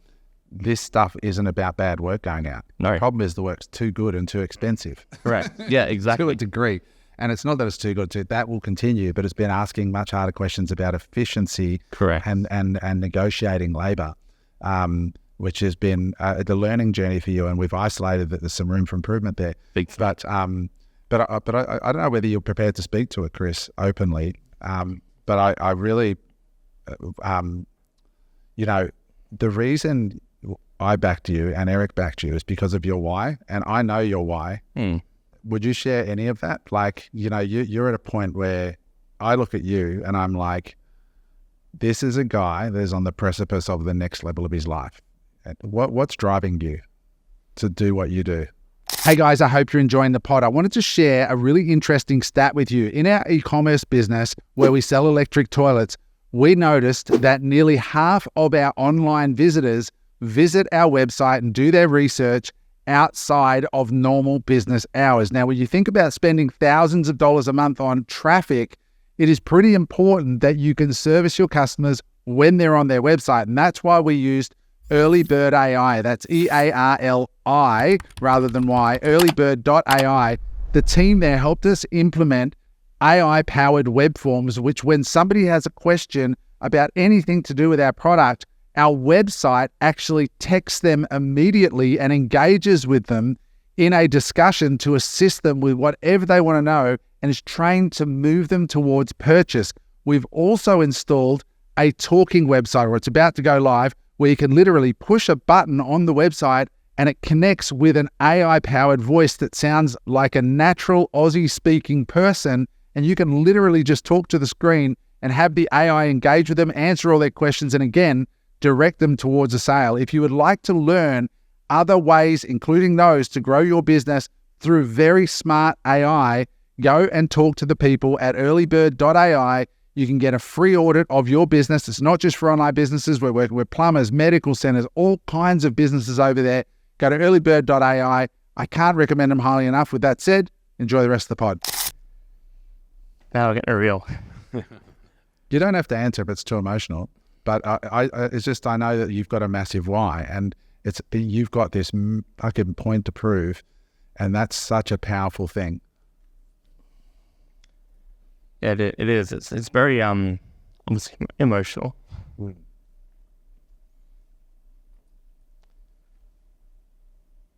this stuff isn't about bad work going out. No. The problem is the work's too good and too expensive. Correct. Yeah, exactly. To a degree. And it's not that it's too good to, that will continue, but it's been asking much harder questions about efficiency. Correct. and negotiating labour, which has been the learning journey for you. And we've isolated that there's some room for improvement there. But I don't know whether you're prepared to speak to it, Chris, openly. But I really, the reason I backed you and Eric backed you is because of your why. And I know your why. Would you share any of that? Like, you're at a point where I look at you and I'm like, this is a guy that is on the precipice of the next level of his life. What's driving you to do what you do? Hey guys, I hope you're enjoying the pod. I wanted to share a really interesting stat with you. In our e-commerce business where we sell electric toilets, we noticed that nearly half of our online visitors visit our website and do their research outside of normal business hours. Now, when you think about spending thousands of dollars a month on traffic, it is pretty important that you can service your customers when they're on their website. And that's why we used Earlibird AI. That's EARLI rather than Y, Earlibird.ai. The team there helped us implement AI-powered web forms, which when somebody has a question about anything to do with our product, our website actually texts them immediately and engages with them in a discussion to assist them with whatever they want to know, and is trained to move them towards purchase. We've also installed a talking website, or it's about to go live, where you can literally push a button on the website and it connects with an AI-powered voice that sounds like a natural Aussie-speaking person, and you can literally just talk to the screen and have the AI engage with them, answer all their questions, and again, direct them towards a sale. If you would like to learn other ways, including those, to grow your business through very smart AI, go and talk to the people at Earlibird.ai. You can get a free audit of your business. It's not just for online businesses. We're working with plumbers, medical centers, all kinds of businesses over there. Go to Earlibird.ai. I can't recommend them highly enough. With that said, enjoy the rest of the pod. Now we're getting real. You don't have to answer if it's too emotional. But it's just, I know that you've got a massive why, and you've got this fucking point to prove, and that's such a powerful thing. Yeah, it is. It's very emotional.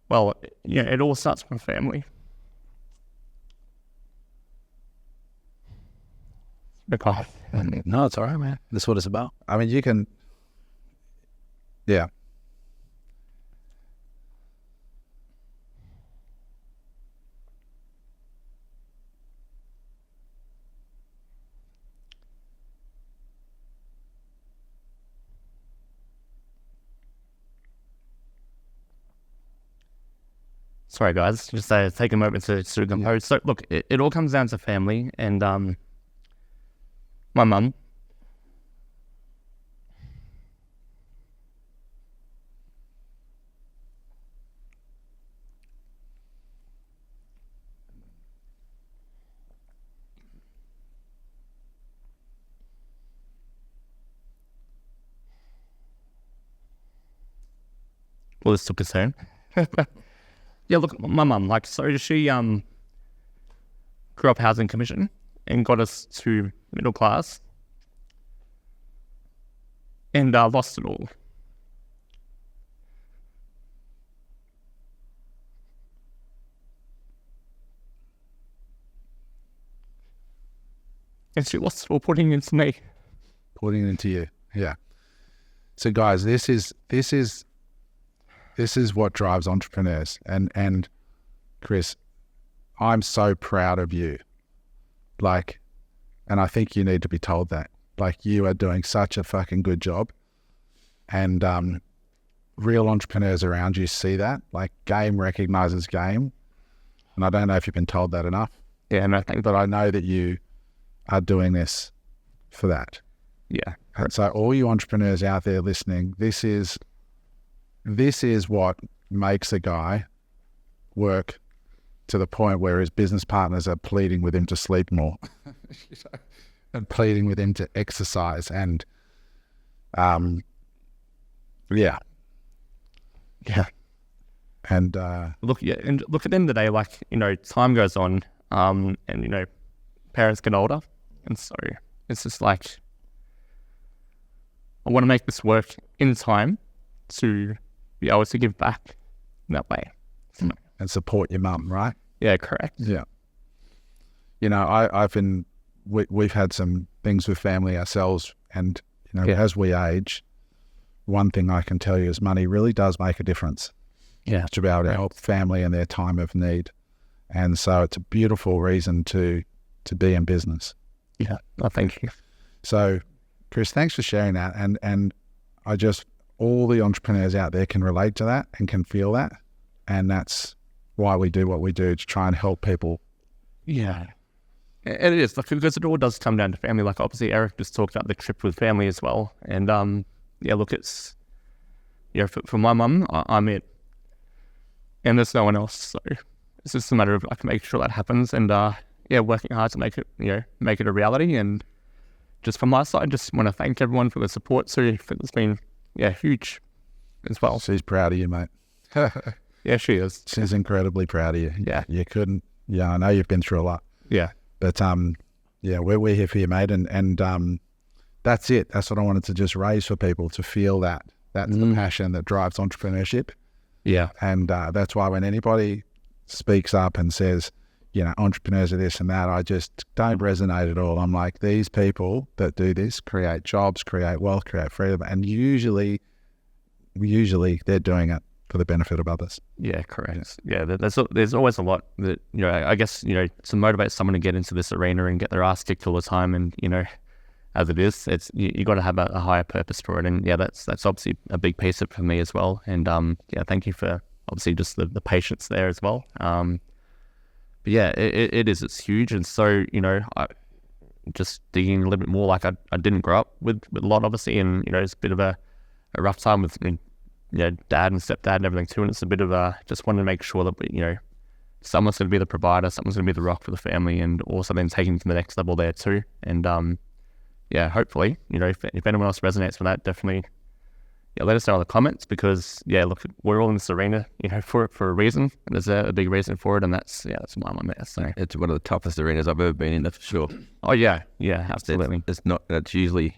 Well, it all starts from family. Because No, it's all right, man. That's what it's about. I mean, you can, yeah. Sorry, guys. Just take a moment to sort of compose. So, look, it all comes down to family, and my mum. Well, this took us home. Yeah, look, my mum, like, so she grew up housing commission and got us to middle class and lost it all. And she lost it all putting it into me. Putting it into you. Yeah. So guys, this is what drives entrepreneurs. And Chris, I'm so proud of you. Like, and I think you need to be told that. Like, you are doing such a fucking good job. And real entrepreneurs around you see that. Like, game recognizes game. And I don't know if you've been told that enough. Yeah, no, thank you. But I know that you are doing this for that. Yeah. And so all you entrepreneurs out there listening, this is what makes a guy work to the point where his business partners are pleading with him to sleep more and pleading with him to exercise. And yeah. And look, at the end of the day, like, you know, time goes on, and, you know, parents get older, and so it's just like, I want to make this work in time to be able to give back in that way. And support your mum, right? Yeah, correct. Yeah. You know, we've had some things with family ourselves, and, you know, as we age, one thing I can tell you is money really does make a difference. Yeah. To be able to help family in their time of need. And so it's a beautiful reason to be in business. Yeah. Oh, thank you. So, Chris, thanks for sharing that. And I just, all the entrepreneurs out there can relate to that and can feel that. And that's why we do what we do, to try and help people. Yeah. And it is, like, because it all does come down to family. Like, obviously, Eric just talked about the trip with family as well. And, yeah, look, it's, yeah, for my mum, I'm it. And there's no one else. So it's just a matter of, like, making sure that happens. And, yeah, working hard to make it, you know, make it a reality. And just from my side, just want to thank everyone for the support. So it's been, yeah, huge as well. She's proud of you, mate. Yeah, she is. She's incredibly proud of you. Yeah. You couldn't, I know you've been through a lot. Yeah. But, yeah, we're here for you, mate. And that's it. That's what I wanted to just raise for people, to feel that. That's the passion that drives entrepreneurship. Yeah. And that's why when anybody speaks up and says, you know, entrepreneurs are this and that, I just don't resonate at all. I'm like, these people that do this create jobs, create wealth, create freedom. And usually they're doing it for the benefit of others. Yeah, correct. Yeah, there's always a lot that, you know, I guess, you know, to motivate someone to get into this arena and get their ass kicked all the time. And, you know, as it is, it's you got to have a higher purpose for it. And yeah, that's obviously a big piece of it for me as well. And yeah, thank you for obviously just the patience there as well. But yeah, it's huge. And so, you know, I just digging a little bit more, like I didn't grow up with a lot, obviously, and, you know, it's a bit of a rough time with, you know, dad and stepdad and everything too. And it's a bit of just wanted to make sure that, you know, someone's going to be the provider, someone's going to be the rock for the family, and also then taking it to the next level there too. And yeah, hopefully, you know, if anyone else resonates with that, definitely, yeah, let us know in the comments, because yeah, look, we're all in this arena, you know, for a reason, and there's a big reason for it, and that's why I'm on there. So it's one of the toughest arenas I've ever been in, that's for sure. Oh yeah, absolutely. It's usually,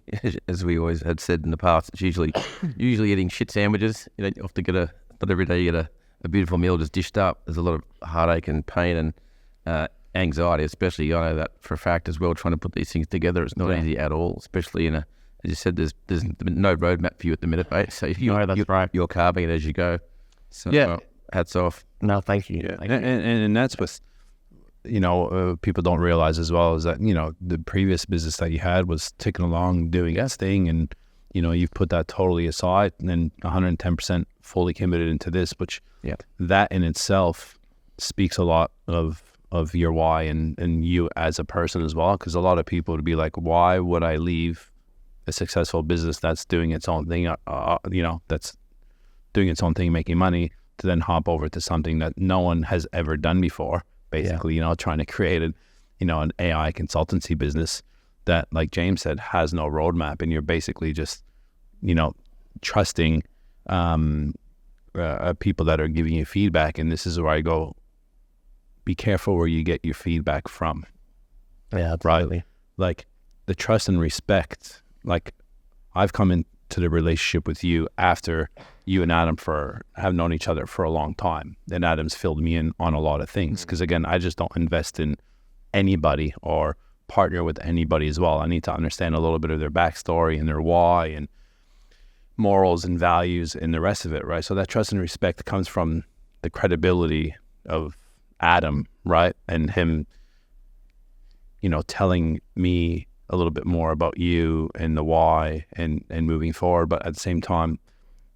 as we always had said in the past, it's usually eating shit sandwiches. You know, you have to get not every day you get a beautiful meal just dished up. There's a lot of heartache and pain and anxiety, especially. I know that for a fact as well. Trying to put these things together, it's not easy at all, especially in as you said, there's no roadmap for you at the minute, mate. So right. You're carving it as you go. So yeah, hats off. No, thank you. Yeah. And that's what, you know, people don't realize as well, is that, you know, the previous business that you had was ticking along, doing its thing, and, you know, you've put that totally aside and then 110% fully committed into this, which that in itself speaks a lot of your why and you as a person as well. Because a lot of people would be like, why would I leave a successful business that's doing its own thing, you know, that's doing its own thing, making money, to then hop over to something that no one has ever done before, basically, you know, trying to create an AI consultancy business that, like James said, has no roadmap, and you're basically just, you know, trusting people that are giving you feedback, and this is where I go, be careful where you get your feedback from. Yeah, absolutely. Right? Like the trust and respect, like I've come into the relationship with you after you and Adam have known each other for a long time, and Adam's filled me in on a lot of things, because again, I just don't invest in anybody or partner with anybody as well. I need to understand a little bit of their backstory and their why and morals and values and the rest of it, right? So that trust and respect comes from the credibility of Adam, right? And him, telling me a little bit more about you and the why and moving forward. But at the same time,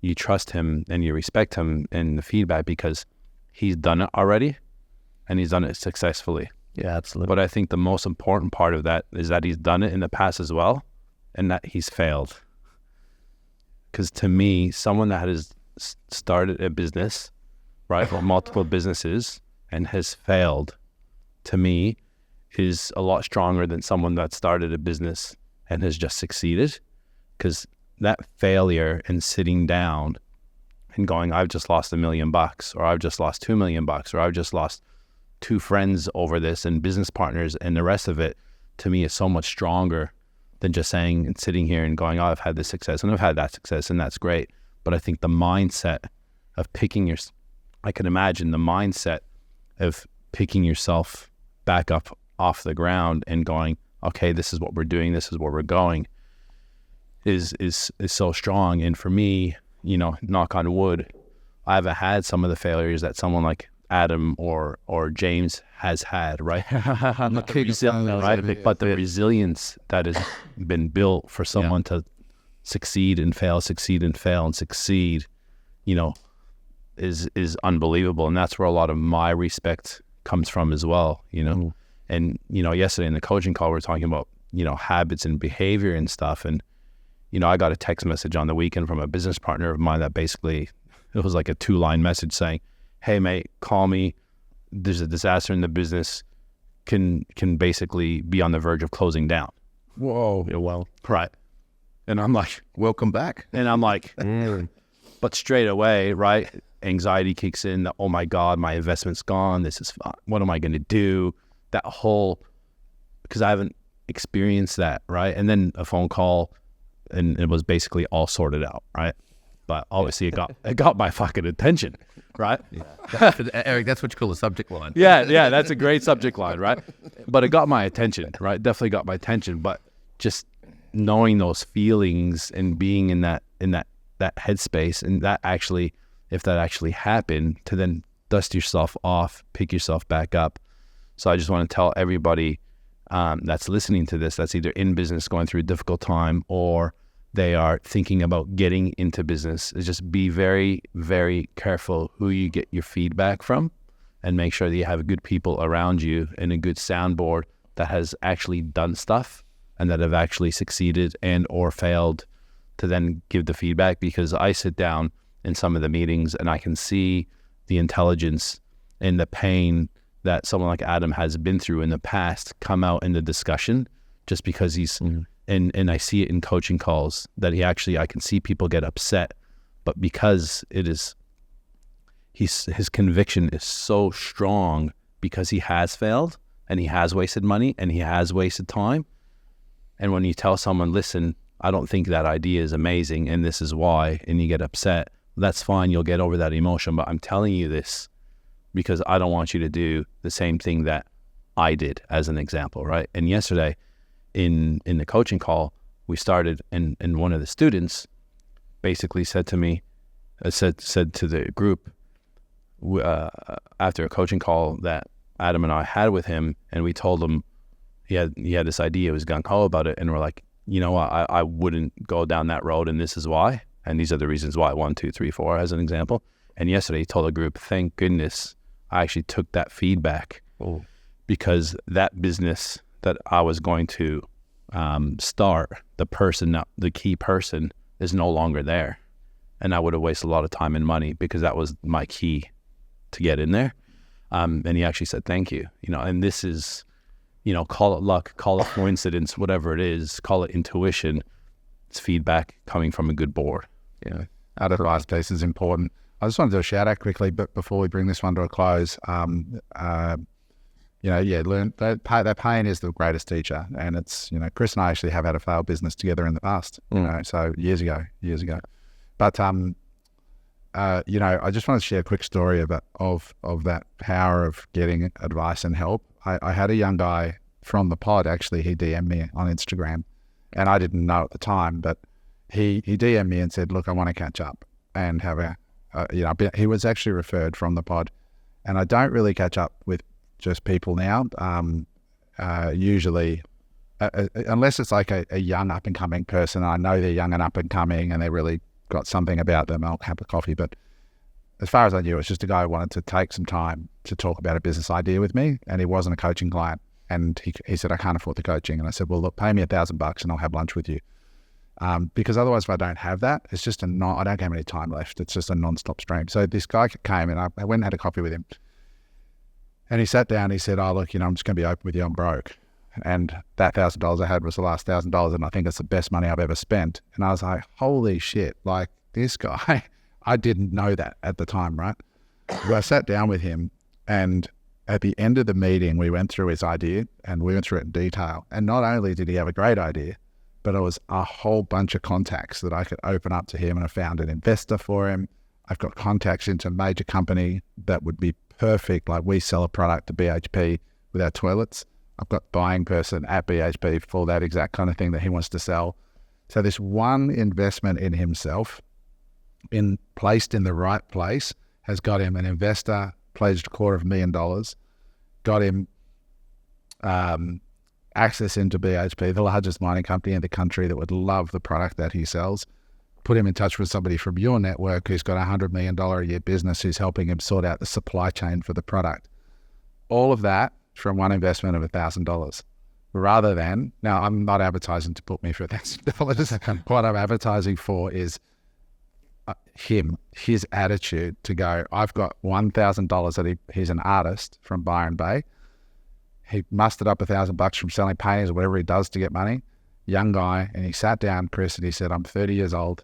you trust him and you respect him and the feedback because he's done it already and he's done it successfully. Yeah, absolutely. But I think the most important part of that is that he's done it in the past as well and that he's failed. Because to me, someone that has started a business, right, or multiple businesses and has failed, to me, is a lot stronger than someone that started a business and has just succeeded. Because that failure and sitting down and going, I've just lost $1 million, or I've just lost $2 million, or I've just lost 2 friends over this and business partners and the rest of it, to me is so much stronger than just saying and sitting here and going, oh, I've had this success and I've had that success and that's great. But I think the mindset of I can imagine the mindset of picking yourself back up off the ground and going, okay, this is what we're doing, this is where we're going, is so strong. And for me, knock on wood, I haven't had some of the failures that someone like Adam or James has had, right? But the resilience that has been built for someone to succeed and fail, and succeed, is unbelievable. And that's where a lot of my respect comes from as well, And, yesterday in the coaching call, we were talking about, habits and behavior and stuff. And, I got a text message on the weekend from a business partner of mine that basically, it was like a 2-line message saying, hey, mate, call me. There's a disaster in the business. Can basically be on the verge of closing down. Whoa. Yeah, well, right. And I'm like, welcome back. And I'm like, but straight away, right, anxiety kicks in. That, oh my God, my investment's gone. This is what am I going to do? That whole, because I haven't experienced that, right? And then a phone call, and it was basically all sorted out, right? But obviously it got my fucking attention, right? Yeah. Eric, that's what you call a subject line. Yeah, that's a great subject line, right? But it got my attention, right? Definitely got my attention. But just knowing those feelings and being in that headspace, and that actually, if that actually happened, to then dust yourself off, pick yourself back up. So I just want to tell everybody that's listening to this, that's either in business going through a difficult time or they are thinking about getting into business, is just be very, very careful who you get your feedback from, and make sure that you have good people around you and a good soundboard that has actually done stuff and that have actually succeeded and or failed to then give the feedback. Because I sit down in some of the meetings and I can see the intelligence and the pain that someone like Adam has been through in the past come out in the discussion, just because he's and I see it in coaching calls that I can see people get upset, but because his conviction is so strong, because he has failed and he has wasted money and he has wasted time. And when you tell someone, listen, I don't think that idea is amazing and this is why, and you get upset, that's fine, you'll get over that emotion, but I'm telling you this because I don't want you to do the same thing that I did, as an example, right? And yesterday in the coaching call, we started, and one of the students basically said to me, said to the group, after a coaching call that Adam and I had with him, and we told him he had this idea, he was gung-ho about it, and we're like, I wouldn't go down that road, and this is why, and these are the reasons why, 1, 2, 3, 4, as an example. And yesterday he told the group, thank goodness I actually took that feedback, because that business that I was going to start, the key person is no longer there. And I would have wasted a lot of time and money, because that was my key to get in there. And he actually said, thank you, and this is, call it luck, call it coincidence, whatever it is, call it intuition. It's feedback coming from a good board. Yeah. Advice piece is important. I just want to do a shout out quickly, but before we bring this one to a close, learn that pain is the greatest teacher, and it's, Chris and I actually have had a failed business together in the past, so years ago. But I just want to share a quick story of that power of getting advice and help. I had a young guy from the pod, actually. He DM'd me on Instagram, and I didn't know at the time, but he DM'd me and said, look, I want to catch up and have he was actually referred from the pod, and I don't really catch up with just people now, usually, unless it's like a young up and coming person. I know they're young and up and coming and they really got something about them, I'll have a coffee. But as far as I knew, it's just a guy who wanted to take some time to talk about a business idea with me, and he wasn't a coaching client. And he said, I can't afford the coaching. And I said, well, look, pay me $1,000 and I'll have lunch with you. Because otherwise, if I don't have that, it's just I don't have any time left. It's just a non-stop stream. So this guy came and I went and had a coffee with him. And he sat down, he said, oh, look, I'm just going to be open with you, I'm broke. And that $1,000 I had was the last $1,000, and I think it's the best money I've ever spent. And I was like, holy shit, like this guy, I didn't know that at the time, right? But I sat down with him, and at the end of the meeting, we went through his idea, and we went through it in detail. And not only did he have a great idea, but it was a whole bunch of contacts that I could open up to him, and I found an investor for him. I've got contacts into a major company that would be perfect. Like, we sell a product to BHP with our toilets. I've got buying person at BHP for that exact kind of thing that he wants to sell. So this one investment in himself, placed in the right place, has got him an investor, pledged $250,000, got him access into BHP, the largest mining company in the country that would love the product that he sells. Put him in touch with somebody from your network who's got a $100 million a year business who's helping him sort out the supply chain for the product. All of that from one investment of $1,000. Rather than, now I'm not advertising to book me for $1,000. What I'm advertising for is his attitude to go, I've got $1,000 that he's an artist from Byron Bay. He mustered up $1,000 from selling paintings or whatever he does to get money. Young guy, and he sat down, Chris, and he said, I'm 30 years old.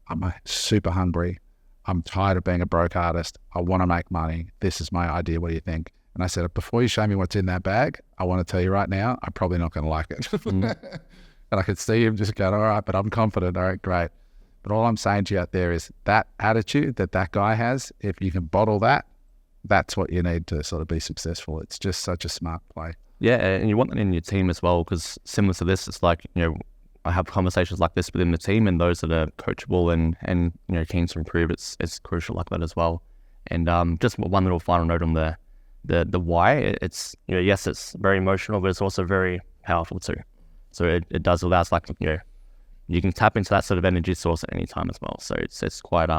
I'm super hungry. I'm tired of being a broke artist. I want to make money. This is my idea. What do you think? And I said, before you show me what's in that bag, I want to tell you right now, I'm probably not going to like it. And I could see him just going, all right, but I'm confident. All right, great. But all I'm saying to you out there is that attitude that guy has, if you can bottle that, that's what you need to sort of be successful. It's just such a smart play. Yeah, and you want that in your team as well, because similar to this, it's like, I have conversations like this within the team, and those that are coachable and keen to improve, it's crucial like that as well. And just one little final note on the why. It's yes, it's very emotional, but it's also very powerful too. So it does allow us, like, you can tap into that sort of energy source at any time as well. So it's quite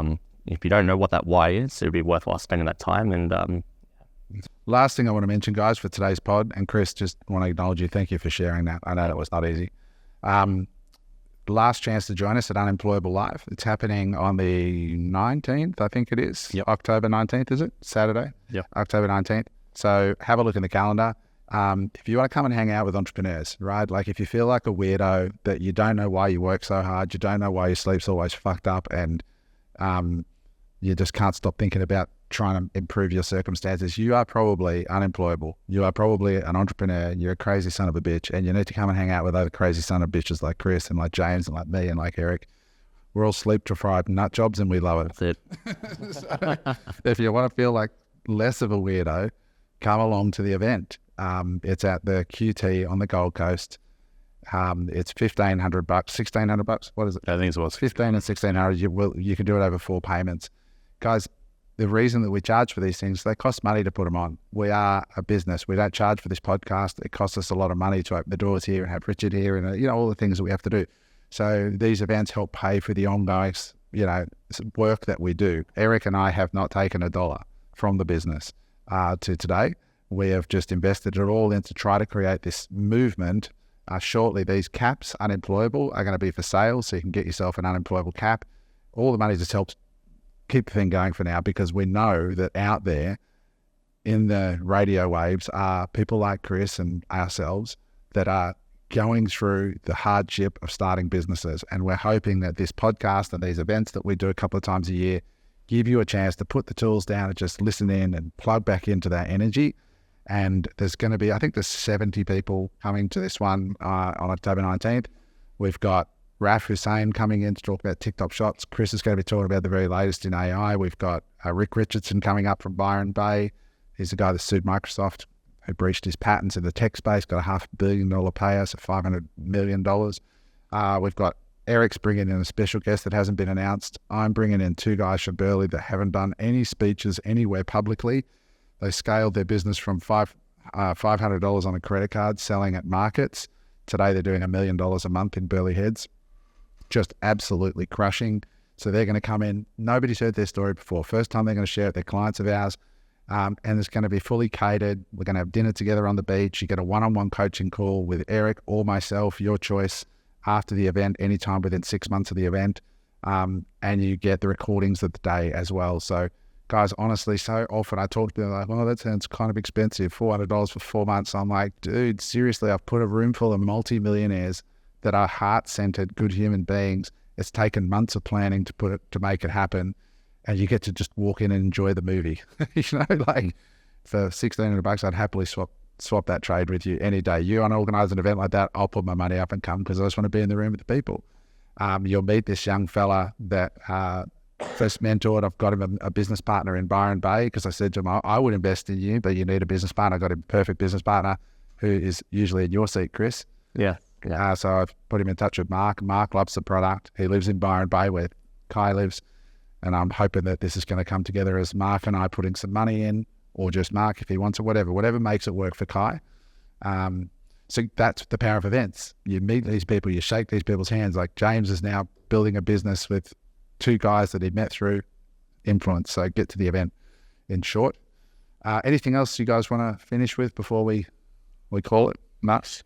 if you don't know what that why is, it'd be worthwhile spending that time. And last thing I want to mention, guys, for today's pod, and Chris, just want to acknowledge you. Thank you for sharing that. I know that was not easy. Last chance to join us at Unemployable Live. It's happening on the 19th, I think it is. Yep. October 19th, is it? Saturday? Yeah. October 19th. So have a look in the calendar. If you want to come and hang out with entrepreneurs, right? Like, if you feel like a weirdo, that you don't know why you work so hard, you don't know why your sleep's always fucked up, and you just can't stop thinking about trying to improve your circumstances, you are probably unemployable. You are probably an entrepreneur. You're a crazy son of a bitch, and you need to come and hang out with other crazy son of bitches like Chris and like James and like me and like Eric. We're all sleep-deprived nut jobs, and we love it. that's it. So, if you want to feel like less of a weirdo, come along to the event. It's at the QT on the Gold Coast. It's $1,500, $1,600. What is it? I think it was 15 and 1,600. You can do it over 4 payments, guys. The reason that we charge for these things, they cost money to put them on. We are a business. We don't charge for this podcast. It costs us a lot of money to open the doors here and have Richard here and all the things that we have to do. So these events help pay for the ongoing work that we do. Eric and I have not taken a dollar from the business to today. We have just invested it all in to try to create this movement. Shortly, these caps, Unemployable, are going to be for sale, so you can get yourself an Unemployable cap. All the money just helps keep the thing going for now, because we know that out there in the radio waves are people like Chris and ourselves that are going through the hardship of starting businesses. And we're hoping that this podcast and these events that we do a couple of times a year give you a chance to put the tools down and just listen in and plug back into that energy. And there's going to be, I think there's 70 people coming to this one on October 19th. We've got Raf Hussain coming in to talk about TikTok shots. Chris is going to be talking about the very latest in AI. We've got Rick Richardson coming up from Byron Bay. He's the guy that sued Microsoft, who breached his patents in the tech space, got a $500 million payout, so $500 million. We've got Eric's bringing in a special guest that hasn't been announced. I'm bringing in 2 guys from Burley that haven't done any speeches anywhere publicly. They scaled their business from $500 on a credit card selling at markets. Today they're doing $1 million a month in Burley Heads. Just absolutely crushing. So they're going to come in. Nobody's heard their story before. First time they're going to share it. They're clients of ours. And it's going to be fully catered. We're going to have dinner together on the beach. You get a one-on-one coaching call with Eric or myself, your choice, after the event, anytime within 6 months of the event. And you get the recordings of the day as well. So guys, honestly, so often I talk to them like, well, that sounds kind of expensive, $400 for 4 months. I'm like, dude, seriously, I've put a room full of multi-millionaires that are heart-centered, good human beings. It's taken months of planning to make it happen. And you get to just walk in and enjoy the movie. Like for $1,600, I'd happily swap that trade with you any day. You want to organize an event like that, I'll put my money up and come because I just want to be in the room with the people. You'll meet this young fella that first mentored. I've got him a business partner in Byron Bay because I said to him, I would invest in you, but you need a business partner. I got a perfect business partner who is usually in your seat, Chris. Yeah. So I've put him in touch with Mark. Mark loves the product. He lives in Byron Bay where Kai lives. And I'm hoping that this is going to come together as Mark and I putting some money in, or just Mark if he wants it, whatever makes it work for Kai. So that's the power of events. You meet these people, you shake these people's hands. Like James is now building a business with 2 guys that he met through influence. So get to the event in short. Anything else you guys want to finish with before we call it? Nuts.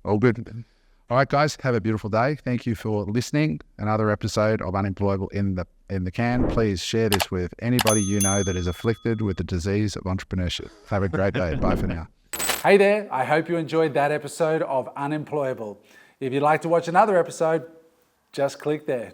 All good. All right, guys, have a beautiful day. Thank you for listening. Another episode of Unemployable in the can. Please share this with anybody you know that is afflicted with the disease of entrepreneurship. Have a great day. Bye for now. Hey there, I hope you enjoyed that episode of Unemployable. If you'd like to watch another episode, just click there.